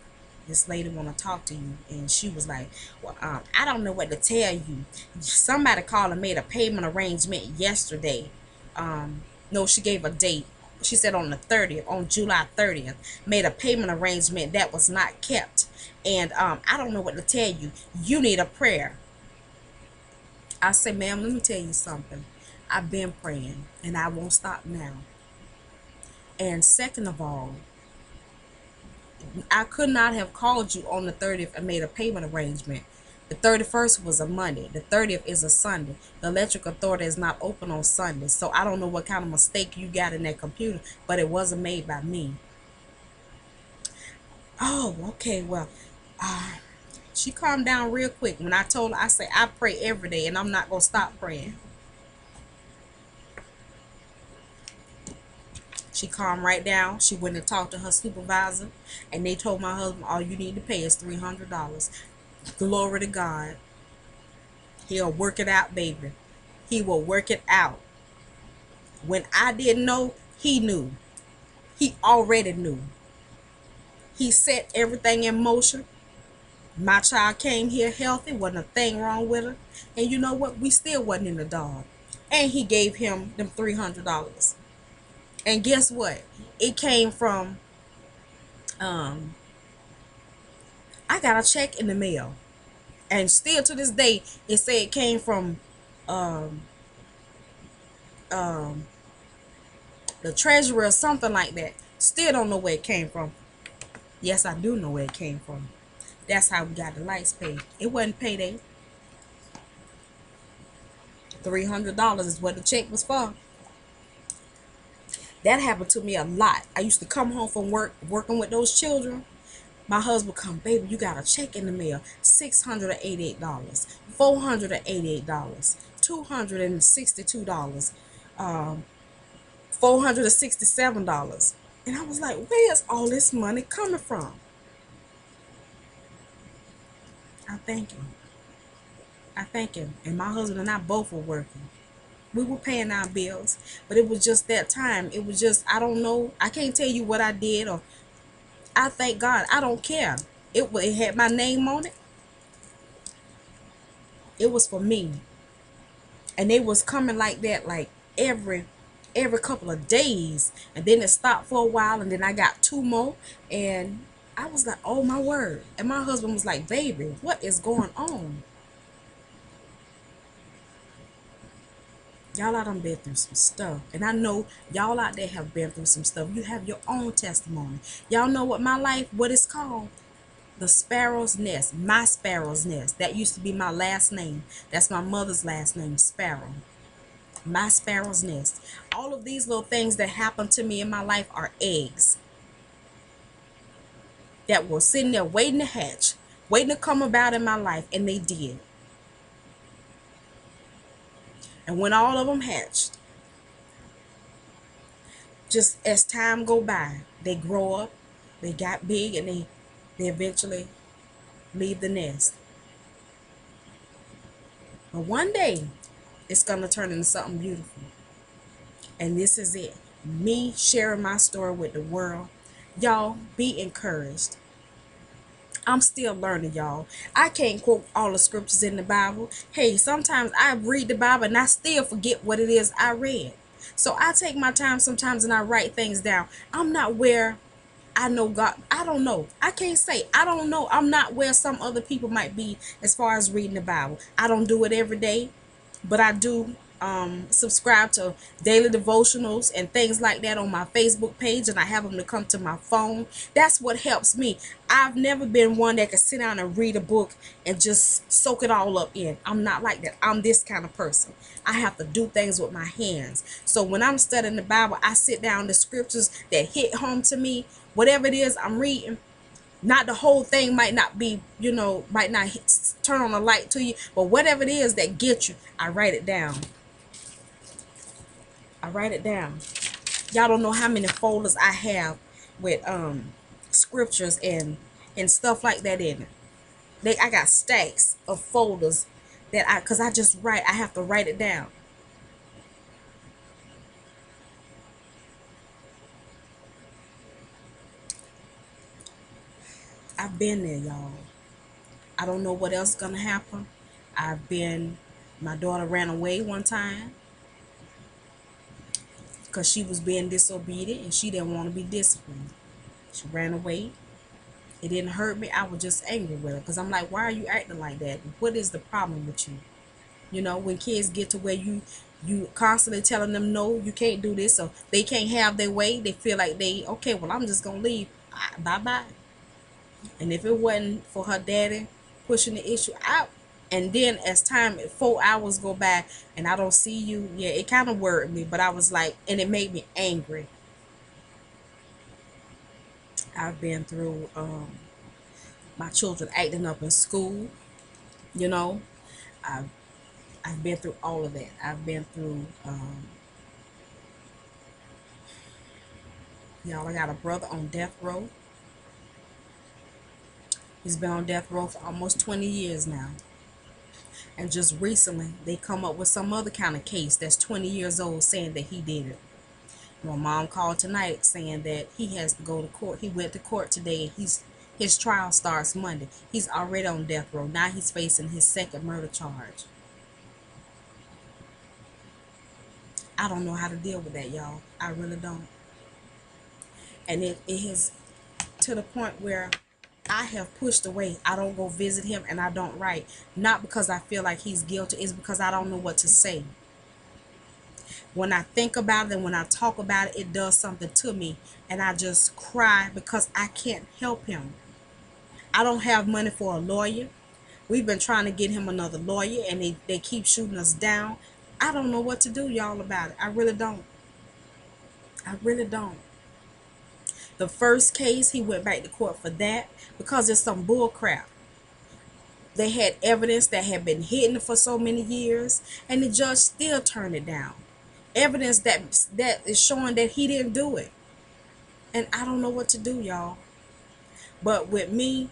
this lady want to talk to you. And she was like, well, I don't know what to tell you. Somebody called and made a payment arrangement yesterday. No, she gave a date. She said on the 30th, on July 30th, made a payment arrangement that was not kept. And I don't know what to tell you. You need a prayer. I said, ma'am, let me tell you something. I've been praying and I won't stop now. And second of all, I could not have called you on the 30th and made a payment arrangement. The 31st was a Monday. The 30th is a Sunday. The electric authority is not open on Sunday. So I don't know what kind of mistake you got in that computer, but it wasn't made by me. Oh, okay, well, she calmed down real quick. When I told her, I said, I pray every day and I'm not going to stop praying. She calmed right down. She went and talked to her supervisor, and they told my husband, all you need to pay is $300. Glory to God. He'll work it out, baby. He will work it out. When I didn't know, he knew. He already knew. He set everything in motion. My child came here healthy. Wasn't a thing wrong with her. And you know what? We still wasn't in the dog. And he gave him them $300. And guess what? It came from, I got a check in the mail. And still to this day, it said it came from the treasurer or something like that. Still don't know where it came from. Yes, I do know where it came from. That's how we got the lights paid. It wasn't payday. $300 is what the check was for. That happened to me a lot. I used to come home from work, working with those children. My husband come, baby, you got a check in the mail. $688, $488, $262, $467. And I was like, where's all this money coming from? I thank him. I thank him. And my husband and I both were working. We were paying our bills, but it was just that time. It was just, I don't know. I can't tell you what I did, or I thank God. I don't care. It had my name on it. It was for me. And they was coming like that, like every couple of days. And then it stopped for a while, and then I got 2 more. And I was like, oh my word. And my husband was like, baby, what is going on? Y'all out done been through some stuff. And I know y'all out there have been through some stuff. You have your own testimony. Y'all know what my life, what it's called? The Sparrow's Nest. My Sparrow's Nest. That used to be my last name. That's my mother's last name, Sparrow. My Sparrow's Nest. All of these little things that happen to me in my life are eggs that were sitting there waiting to hatch, waiting to come about in my life, and they did. And when all of them hatched, just as time go by, they grow up, they got big, and they eventually leave the nest. But one day, It's going to turn into something beautiful. And this is it. Me sharing my story with the world. Y'all, be encouraged. I'm still learning, y'all. I can't quote all the scriptures in the Bible. Hey, sometimes I read the Bible and I still forget what it is I read. So I take my time sometimes and I write things down. I'm not where I know God. I don't know. I can't say. I don't know. I'm not where some other people might be as far as reading the Bible. I don't do it every day, but I do subscribe to daily devotionals and things like that on my Facebook page, and I have them to come to my phone. That's what helps me. I've never been one that can sit down and read a book and just soak it all up in. I'm not like that. I'm this kind of person. I have to do things with my hands. So when I'm studying the Bible, I sit down the scriptures that hit home to me. Whatever it is I'm reading, not the whole thing might not be, might not turn on a light to you, but whatever it is that gets you, I write it down. I write it down. Y'all don't know how many folders I have with scriptures and stuff like that in it. I got stacks of folders that cause I just write. I have to write it down. I've been there, y'all. I don't know what else is gonna happen. My daughter ran away one time because she was being disobedient and she didn't want to be disciplined. She ran away. It didn't hurt me. I was just angry with her because I'm like, why are you acting like that? What is the problem with you? When kids get to where you constantly telling them no, you can't do this, so they can't have their way, they feel like okay, well, I'm just gonna leave. Bye bye. And if it wasn't for her daddy pushing the issue out, and then as time 4 hours go by and I don't see you, yeah, it kind of worried me, but I was like, and it made me angry. I've been through my children acting up in school. you know I've I've been through all of that. I've been through y'all, I got a brother on death row. He's been on death row for almost 20 years now. And just recently, they come up with some other kind of case that's 20 years old saying that he did it. My mom called tonight saying that he has to go to court. He went to court today and his trial starts Monday. He's already on death row. Now he's facing his second murder charge. I don't know how to deal with that, y'all. I really don't. And it has to the point where I have pushed away. I don't go visit him and I don't write. Not because I feel like he's guilty. It's because I don't know what to say. When I think about it and when I talk about it, it does something to me. And I just cry because I can't help him. I don't have money for a lawyer. We've been trying to get him another lawyer and they keep shooting us down. I don't know what to do, y'all, about it. I really don't. I really don't. The first case, he went back to court for that because it's some bull crap. They had evidence that had been hidden for so many years, and the judge still turned it down. Evidence that is showing that he didn't do it. And I don't know what to do, y'all. But with me,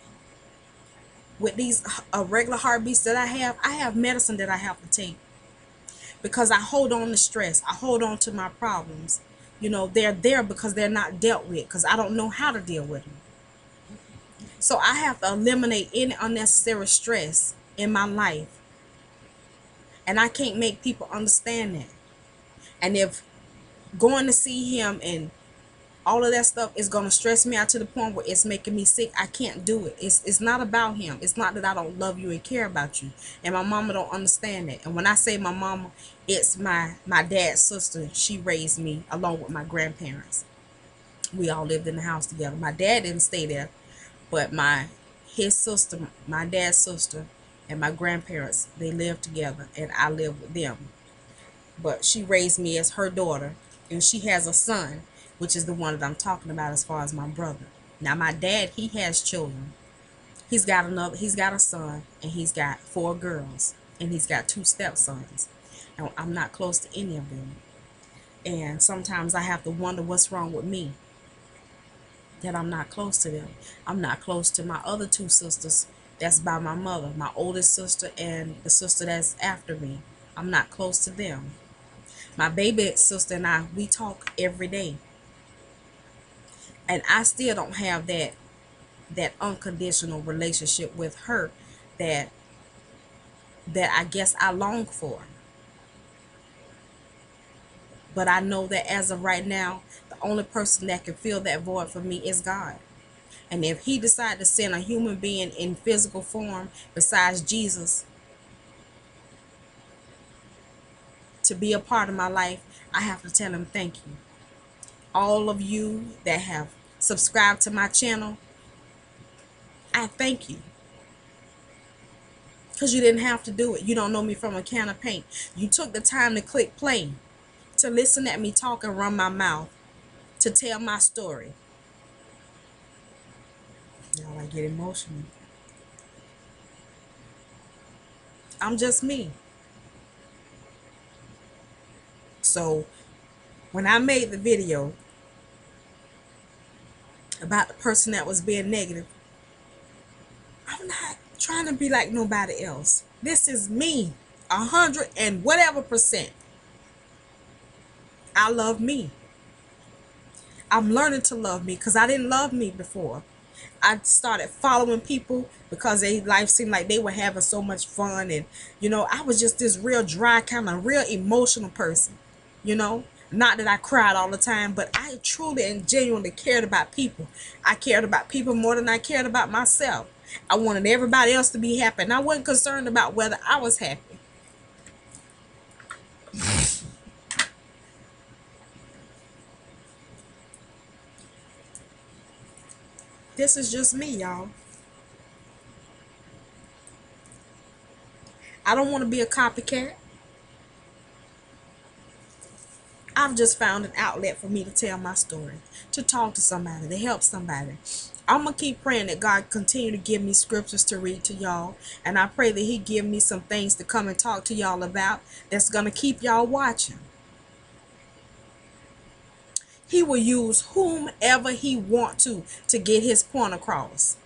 with these regular heartbeats that I have medicine that I have to take. Because I hold on to stress. I hold on to my problems. They're there because they're not dealt with. Because I don't know how to deal with them. So I have to eliminate any unnecessary stress in my life. And I can't make people understand that. And if going to see him and all of that stuff is going to stress me out to the point where it's making me sick, I can't do it. It's not about him. It's not that I don't love you and care about you. And my mama don't understand that. And when I say my mama, it's my dad's sister. She raised me along with my grandparents. We all lived in the house together. My dad didn't stay there, but his sister, my dad's sister, and my grandparents, they lived together, and I lived with them. But she raised me as her daughter, and she has a son, which is the one that I'm talking about as far as my brother. Now my dad, he has children. He's got a son, and he's got 4 girls, and he's got 2 stepsons. And I'm not close to any of them. And sometimes I have to wonder what's wrong with me, that I'm not close to them. I'm not close to my other 2 sisters that's by my mother, my oldest sister and the sister that's after me. I'm not close to them. My baby sister and I, we talk every day. And I still don't have that unconditional relationship with her that I guess I long for. But I know that as of right now, the only person that can fill that void for me is God. And if he decided to send a human being in physical form besides Jesus to be a part of my life, I have to tell him thank you. All of you that have subscribed to my channel, I thank you. Because you didn't have to do it. You don't know me from a can of paint. You took the time to click play, to listen at me talk and run my mouth, to tell my story. Y'all, I get emotional. I'm just me. So when I made the video about the person that was being negative, I'm not trying to be like nobody else. This is me, 100 and whatever percent. I love me. I'm learning to love me because I didn't love me before. I started following people because their life seemed like they were having so much fun, and I was just this real dry, kind of real emotional person. Not that I cried all the time, but I truly and genuinely cared about people. I cared about people more than I cared about myself. I wanted everybody else to be happy, and I wasn't concerned about whether I was happy. This is just me, y'all. I don't want to be a copycat. I've just found an outlet for me to tell my story, to talk to somebody, to help somebody. I'm going to keep praying that God continue to give me scriptures to read to y'all. And I pray that he give me some things to come and talk to y'all about that's going to keep y'all watching. He will use whomever he want to get his point across.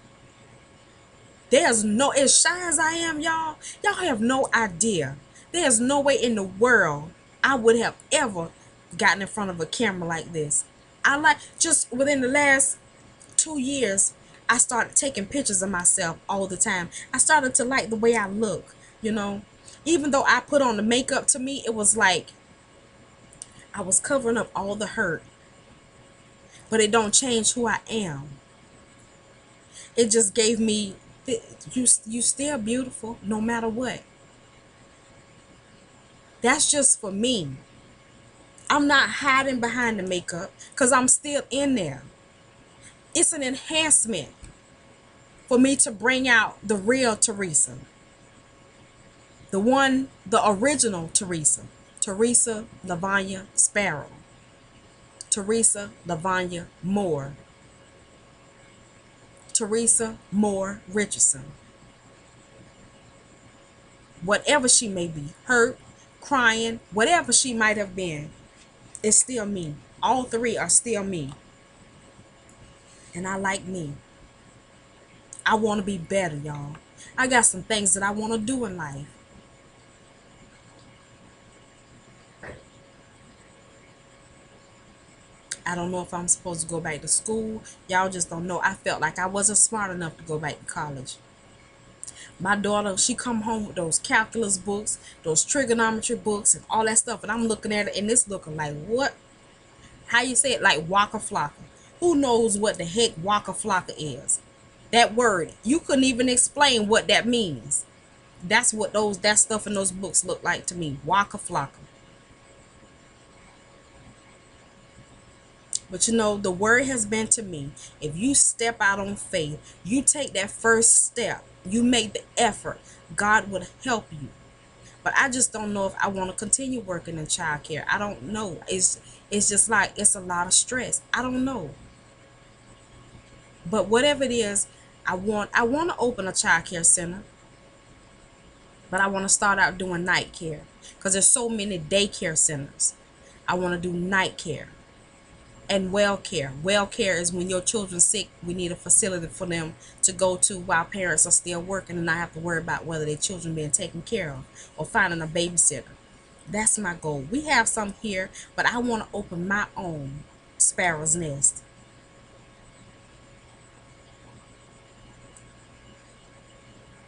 There's no, as shy as I am, y'all have no idea. There's no way in the world I would have ever gotten in front of a camera like this. Just within the last 2 years, I started taking pictures of myself all the time. I started to like the way I look, Even though I put on the makeup, to me, it was like I was covering up all the hurt. But it don't change who I am. It just gave me, you still beautiful no matter what. That's just for me. I'm not hiding behind the makeup because I'm still in there. It's an enhancement for me to bring out the real Teresa. The original Teresa. Teresa Lavanya Sparrow. Teresa Lavanya Moore. Teresa Moore Richardson. Whatever she may be, hurt, crying, whatever she might have been, it's still me. All three are still me. And I like me. I want to be better, y'all. I got some things that I want to do in life. I don't know if I'm supposed to go back to school. Y'all just don't know. I felt like I wasn't smart enough to go back to college. My daughter, she come home with those calculus books, those trigonometry books, and all that stuff. And I'm looking at it, and it's looking like, what? How you say it? Like Waka Flocka. Who knows what the heck Waka Flocka is? That word, you couldn't even explain what that means. That's what that stuff in those books look like to me. Waka Flocka. But the word has been to me, if you step out on faith, you take that first step, you make the effort, God would help you. But I just don't know if I want to continue working in childcare. I don't know. It's just like, it's a lot of stress. I don't know. But whatever it is, I want to open a childcare center. But I want to start out doing night care because there's so many daycare centers. I want to do night care. And well care. Well care is when your children's sick, we need a facility for them to go to while parents are still working and not have to worry about whether their children being taken care of or finding a babysitter. That's my goal. We have some here, but I want to open my own Sparrow's Nest.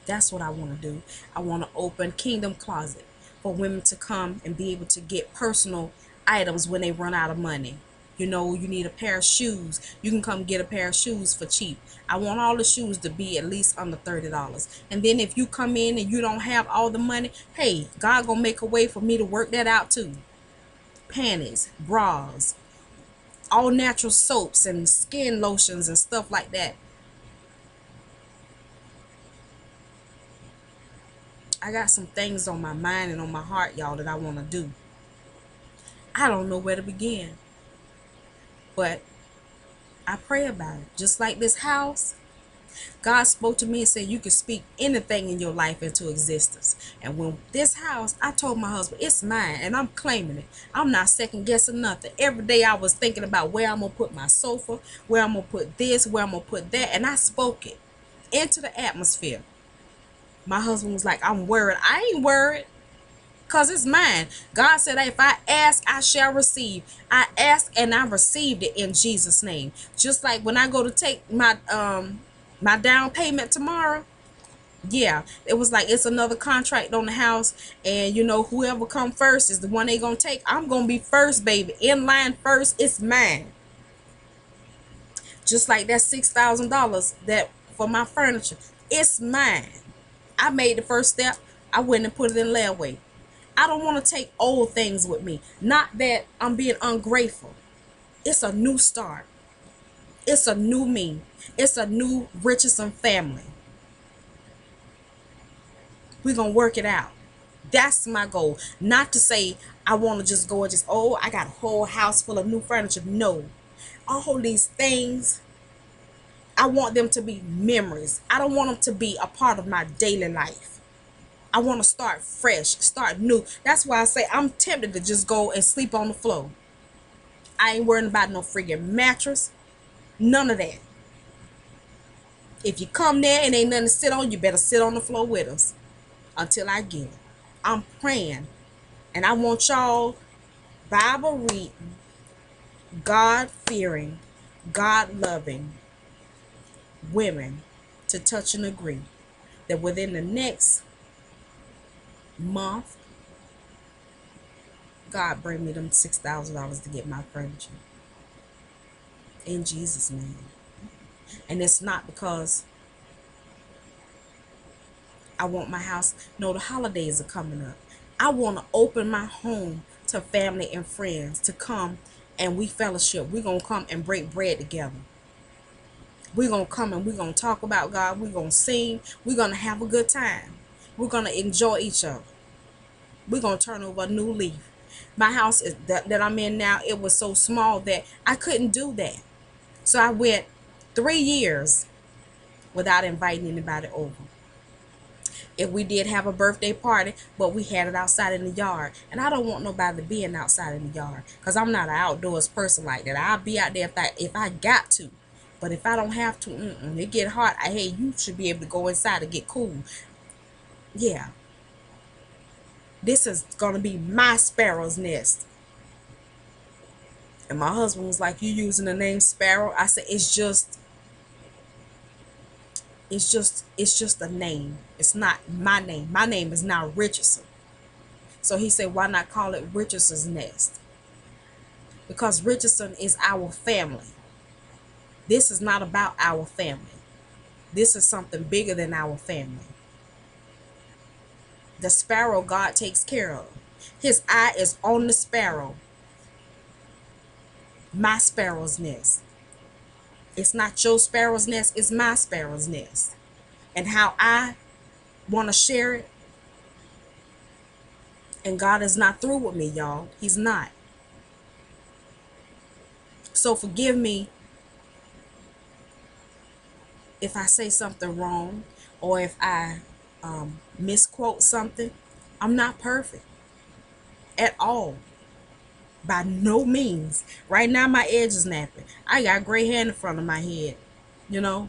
That's what I want to do. I want to open Kingdom Closet for women to come and be able to get personal items when they run out of money. You know, you need a pair of shoes. You can come get a pair of shoes for cheap. I want all the shoes to be at least under $30. And then if you come in and you don't have all the money, hey, God gonna make a way for me to work that out too. Panties, bras, all natural soaps and skin lotions and stuff like that. I got some things on my mind and on my heart, y'all, that I want to do. I don't know where to begin, but I pray about it. Just like this house, God spoke to me and said you can speak anything in your life into existence. And when this house, I told my husband, it's mine and I'm claiming it. I'm not second guessing nothing. Every day I was thinking about where I'm going to put my sofa, where I'm going to put this, where I'm going to put that. And I spoke it into the atmosphere. My husband was like, I'm worried. I ain't worried, because it's mine. God said, if I ask, I shall receive. I asked and I received it in Jesus' name. Just like when I go to take my my down payment tomorrow, yeah, it was like it's another contract on the house, and you know, whoever come first is the one they gonna take. I'm gonna be first, baby, in line first. It's mine. Just like that $6,000 that for my furniture, it's mine. I made the first step. I went and put it in layaway. I don't want to take old things with me. Not that I'm being ungrateful. It's a new start. It's a new me. It's a new Richardson family. We're going to work it out. That's my goal. Not to say I want to just go and just, oh, I got a whole house full of new furniture. No. All these things, I want them to be memories. I don't want them to be a part of my daily life. I want to start fresh, start new. That's why I say I'm tempted to just go and sleep on the floor. I ain't worrying about no friggin' mattress. None of that. If you come there and ain't nothing to sit on, you better sit on the floor with us until I get it. I'm praying. And I want y'all Bible reading, God fearing, God loving women to touch and agree that within the next month, God bring me them $6,000 to get my furniture. In Jesus' name. And it's not because I want my house. No, the holidays are coming up. I want to open my home to family and friends to come and we fellowship. We're going to come and break bread together. We're going to come and we're going to talk about God. We're going to sing. We're going to have a good time. We're going to enjoy each other. We're going to turn over a new leaf. My house is that I'm in now, it was so small that I couldn't do that. So I went 3 years without inviting anybody over. If we did have a birthday party, but we had it outside in the yard. And I don't want nobody being outside in the yard, because I'm not an outdoors person like that. I'll be out there if I got to. But if I don't have to, it get hot. Hey, you should be able to go inside and get cool. Yeah. This is going to be my Sparrow's Nest. And my husband was like, you using the name Sparrow? I said, it's just a name. It's not my name. My name is now Richardson. So he said, why not call it Richardson's Nest? Because Richardson is our family. This is not about our family. This is something bigger than our family. The sparrow God takes care of. His eye is on the sparrow. My sparrow's nest. It's not your sparrow's nest, it's my sparrow's nest. And how I want to share it. And God is not through with me, y'all. He's not. So forgive me if I say something wrong, or if I misquote something. I'm not perfect at all. By no means. Right now my edge is napping. I got gray hair in the front of my head. You know,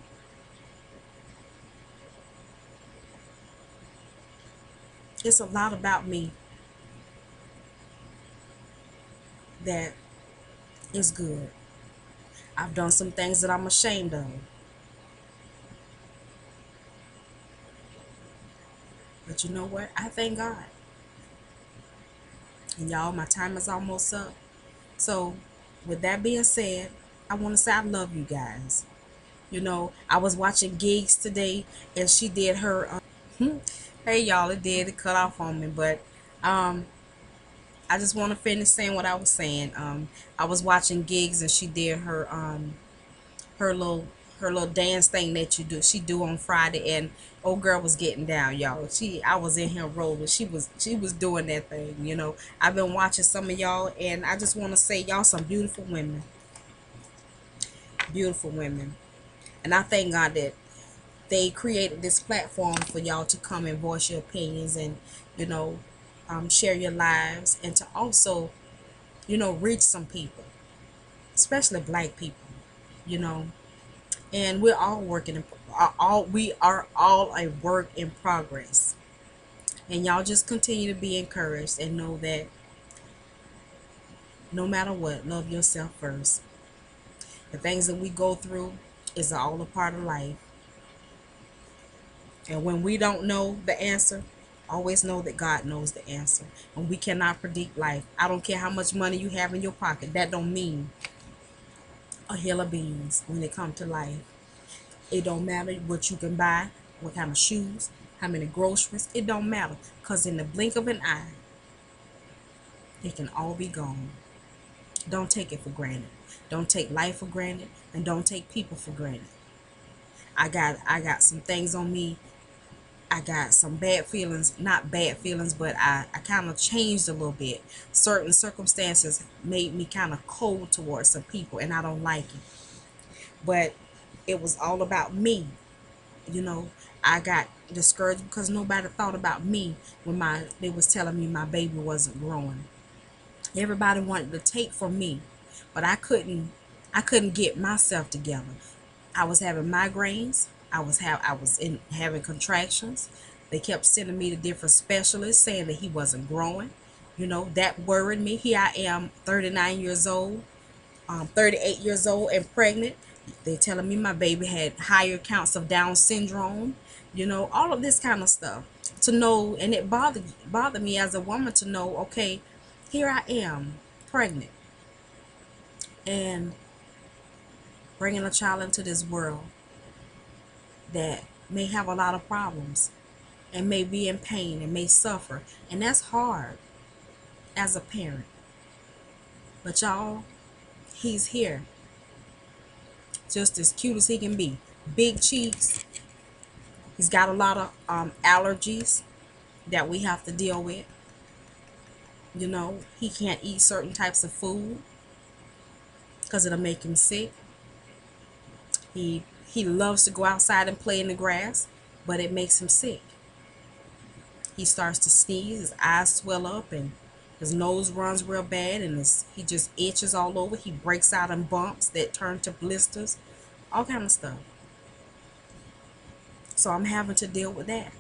it's a lot about me that is good. I've done some things that I'm ashamed of. But you know what? I thank God. And y'all, my time is almost up. So, with that being said, I want to say I love you guys. You know, I was watching Gigs today, and she did her. Hey, y'all, it cut off on me, but um, I just want to finish saying what I was saying. I was watching Gigs, and she did her little her little dance thing that she do on Friday, and old girl was getting down, y'all. I was in here rolling. She was doing that thing, you know. I've been watching some of y'all, and I just want to say y'all some beautiful women, and I thank God that they created this platform for y'all to come and voice your opinions and, you know, share your lives, and to also, you know, reach some people, especially black people, you know. And we're all we are all a work in progress, and y'all just continue to be encouraged and know that no matter what, love yourself first. The things that we go through is all a part of life, and when we don't know the answer, always know that God knows the answer, and we cannot predict life. I don't care how much money you have in your pocket, that don't mean a hill of beans when it comes to life. It don't matter what you can buy, what kind of shoes, how many groceries. It don't matter, because in the blink of an eye, it can all be gone. Don't take it for granted. Don't take life for granted, and don't take people for granted. I got some things on me. I got some bad feelings, not bad feelings, but I kind of changed a little bit. Certain circumstances made me kind of cold towards some people, and I don't like it. But it was all about me. You know, I got discouraged because nobody thought about me when they was telling me my baby wasn't growing. Everybody wanted to take from me, but I couldn't get myself together. I was having migraines. I was having contractions. They kept sending me to different specialists saying that he wasn't growing. You know, that worried me. Here I am, 39 years old, 38 years old and pregnant. They're telling me my baby had higher counts of Down syndrome. You know, all of this kind of stuff. To know, and it bothered me as a woman to know, okay, here I am, pregnant, and bringing a child into this world that may have a lot of problems and may be in pain and may suffer. And that's hard as a parent. But y'all, he's here, just as cute as he can be. Big cheeks. He's got a lot of allergies that we have to deal with. You know, he can't eat certain types of food because it'll make him sick. He loves to go outside and play in the grass, but it makes him sick. He starts to sneeze, his eyes swell up, and his nose runs real bad, and he just itches all over. He breaks out in bumps that turn to blisters, all kind of stuff. So I'm having to deal with that.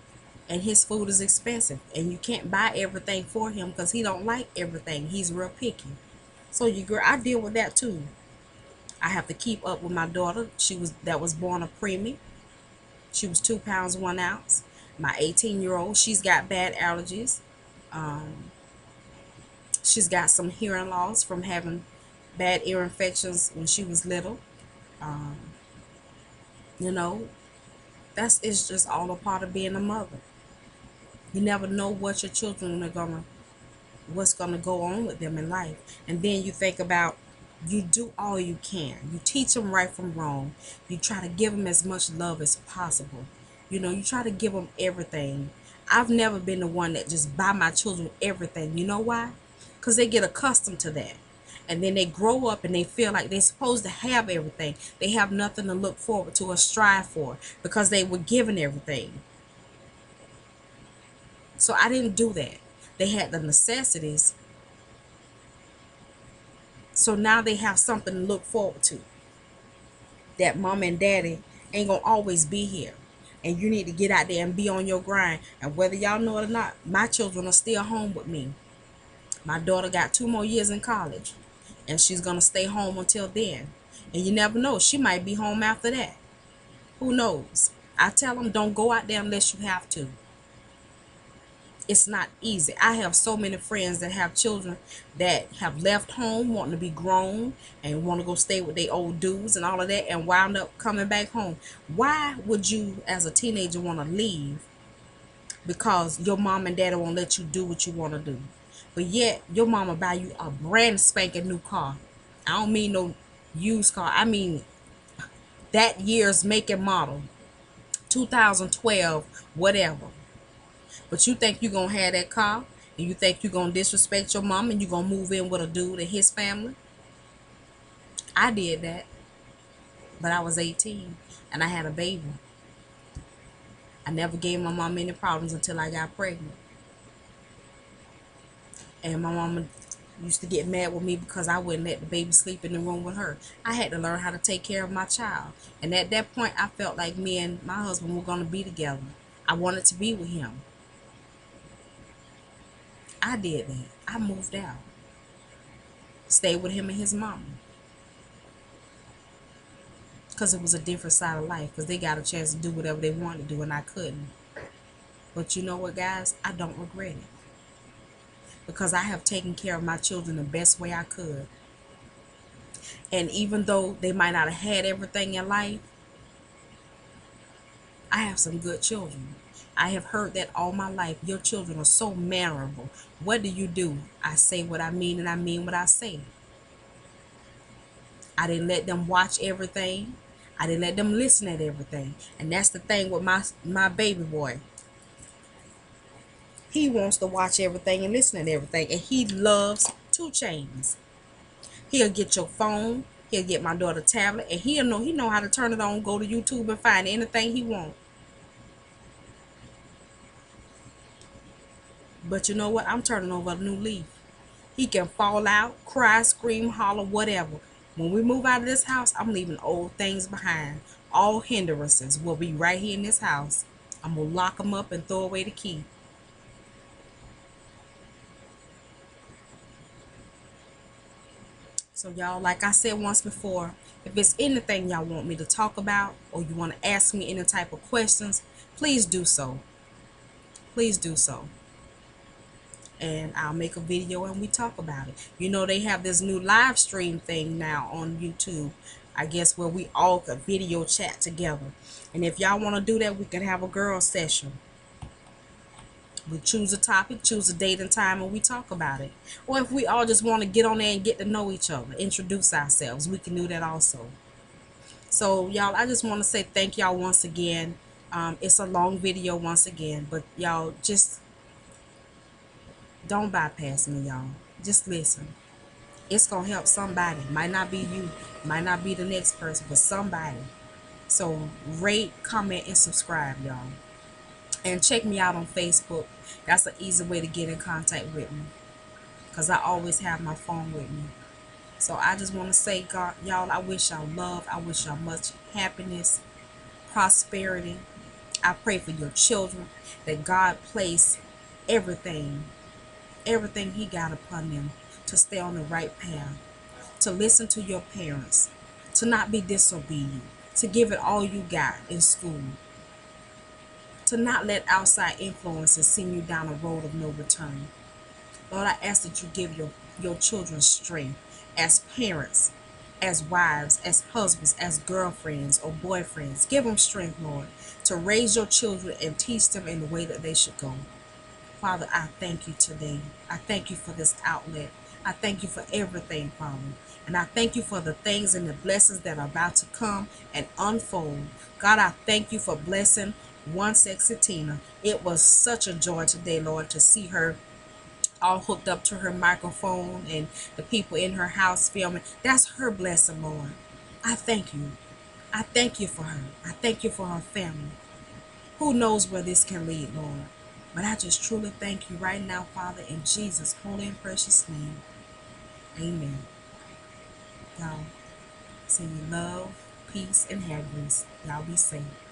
And his food is expensive, and you can't buy everything for him because he don't like everything. He's real picky. So I deal with that too. I have to keep up with my daughter. That was born a preemie. She was 2 pounds 1 ounce. My 18-year-old, she's got bad allergies. Um, she's got some hearing loss from having bad ear infections when she was little. Um, you know, it's just all a part of being a mother. You never know what your children what's gonna go on with them in life. And then you think about, you do all you can. You teach them right from wrong. You try to give them as much love as possible. You know, you try to give them everything. I've never been the one that just buy my children everything. You know why? Because they get accustomed to that. And then they grow up and they feel like they're supposed to have everything. They have nothing to look forward to or strive for because they were given everything. So I didn't do that. They had the necessities, So now they have something to look forward to. That mom and daddy ain't gonna always be here. And you need to get out there and be on your grind. And whether y'all know it or not, my children are still home with me. My daughter got 2 more years in college, and she's gonna stay home until then. And you never know, she might be home after that. Who knows? I tell them, don't go out there unless you have to. It's not easy. I have so many friends that have children that have left home wanting to be grown and want to go stay with their old dudes and all of that, and wound up coming back home. Why would you as a teenager want to leave because your mom and daddy won't let you do what you want to do? But yet your mama buy you a brand spanking new car. I don't mean no used car. I mean that year's make and model, 2012, whatever. But you think you're going to have that car, and you think you're going to disrespect your mom, and you're going to move in with a dude and his family? I did that, but I was 18, and I had a baby. I never gave my mom any problems until I got pregnant. And my mama used to get mad with me because I wouldn't let the baby sleep in the room with her. I had to learn how to take care of my child. And at that point, I felt like me and my husband were going to be together. I wanted to be with him. I did that. I moved out. Stayed with him and his mama. Because it was a different side of life. Because they got a chance to do whatever they wanted to do and I couldn't. But you know what, guys? I don't regret it. Because I have taken care of my children the best way I could. And even though they might not have had everything in life, I have some good children. I have heard that all my life. Your children are so mannerable. What do? I say what I mean, and I mean what I say. I didn't let them watch everything. I didn't let them listen at everything. And that's the thing with my baby boy. He wants to watch everything and listen at everything. And he loves 2 Chainz. He'll get your phone. He'll get my daughter's tablet. And he know how to turn it on, go to YouTube and find anything he wants. But you know what? I'm turning over a new leaf. He can fall out, cry, scream, holler, whatever. When we move out of this house, I'm leaving old things behind. All hindrances will be right here in this house. I'm going to lock them up and throw away the key. So y'all, like I said once before, if it's anything y'all want me to talk about or you want to ask me any type of questions, please do so. Please do so. And I'll make a video and we talk about it. You know, they have this new live stream thing now on YouTube, I guess, where we all could video chat together. And if y'all want to do that, we can have a girl session. We choose a topic, choose a date and time, and we talk about it. Or if we all just want to get on there and get to know each other, introduce ourselves, we can do that also. So y'all, I just want to say thank y'all once again. It's a long video once again, but y'all just don't bypass me, y'all. Just listen. It's gonna help somebody. Might not be you, might not be the next person, but somebody. So rate, comment, and subscribe, y'all. And check me out on Facebook. That's an easy way to get in contact with me, because I always have my phone with me. So I just want to say, God, y'all, I wish y'all love. I wish y'all much happiness, prosperity. I pray for your children, that God place everything he got upon them to stay on the right path, to listen to your parents, to not be disobedient, to give it all you got in school, to not let outside influences send you down a road of no return. Lord, I ask that you give your children strength as parents, as wives, as husbands, as girlfriends or boyfriends. Give them strength, Lord, to raise your children and teach them in the way that they should go. Father, I thank you today. I thank you for this outlet. I thank you for everything, Father. And I thank you for the things and the blessings that are about to come and unfold. God, I thank you for blessing One Sexy Tina. It was such a joy today, Lord, to see her all hooked up to her microphone and the people in her house filming. That's her blessing, Lord. I thank you. I thank you for her. I thank you for her family. Who knows where this can lead, Lord? But I just truly thank you right now, Father, in Jesus' holy and precious name. Amen. Y'all send you love, peace, and happiness. Y'all be safe.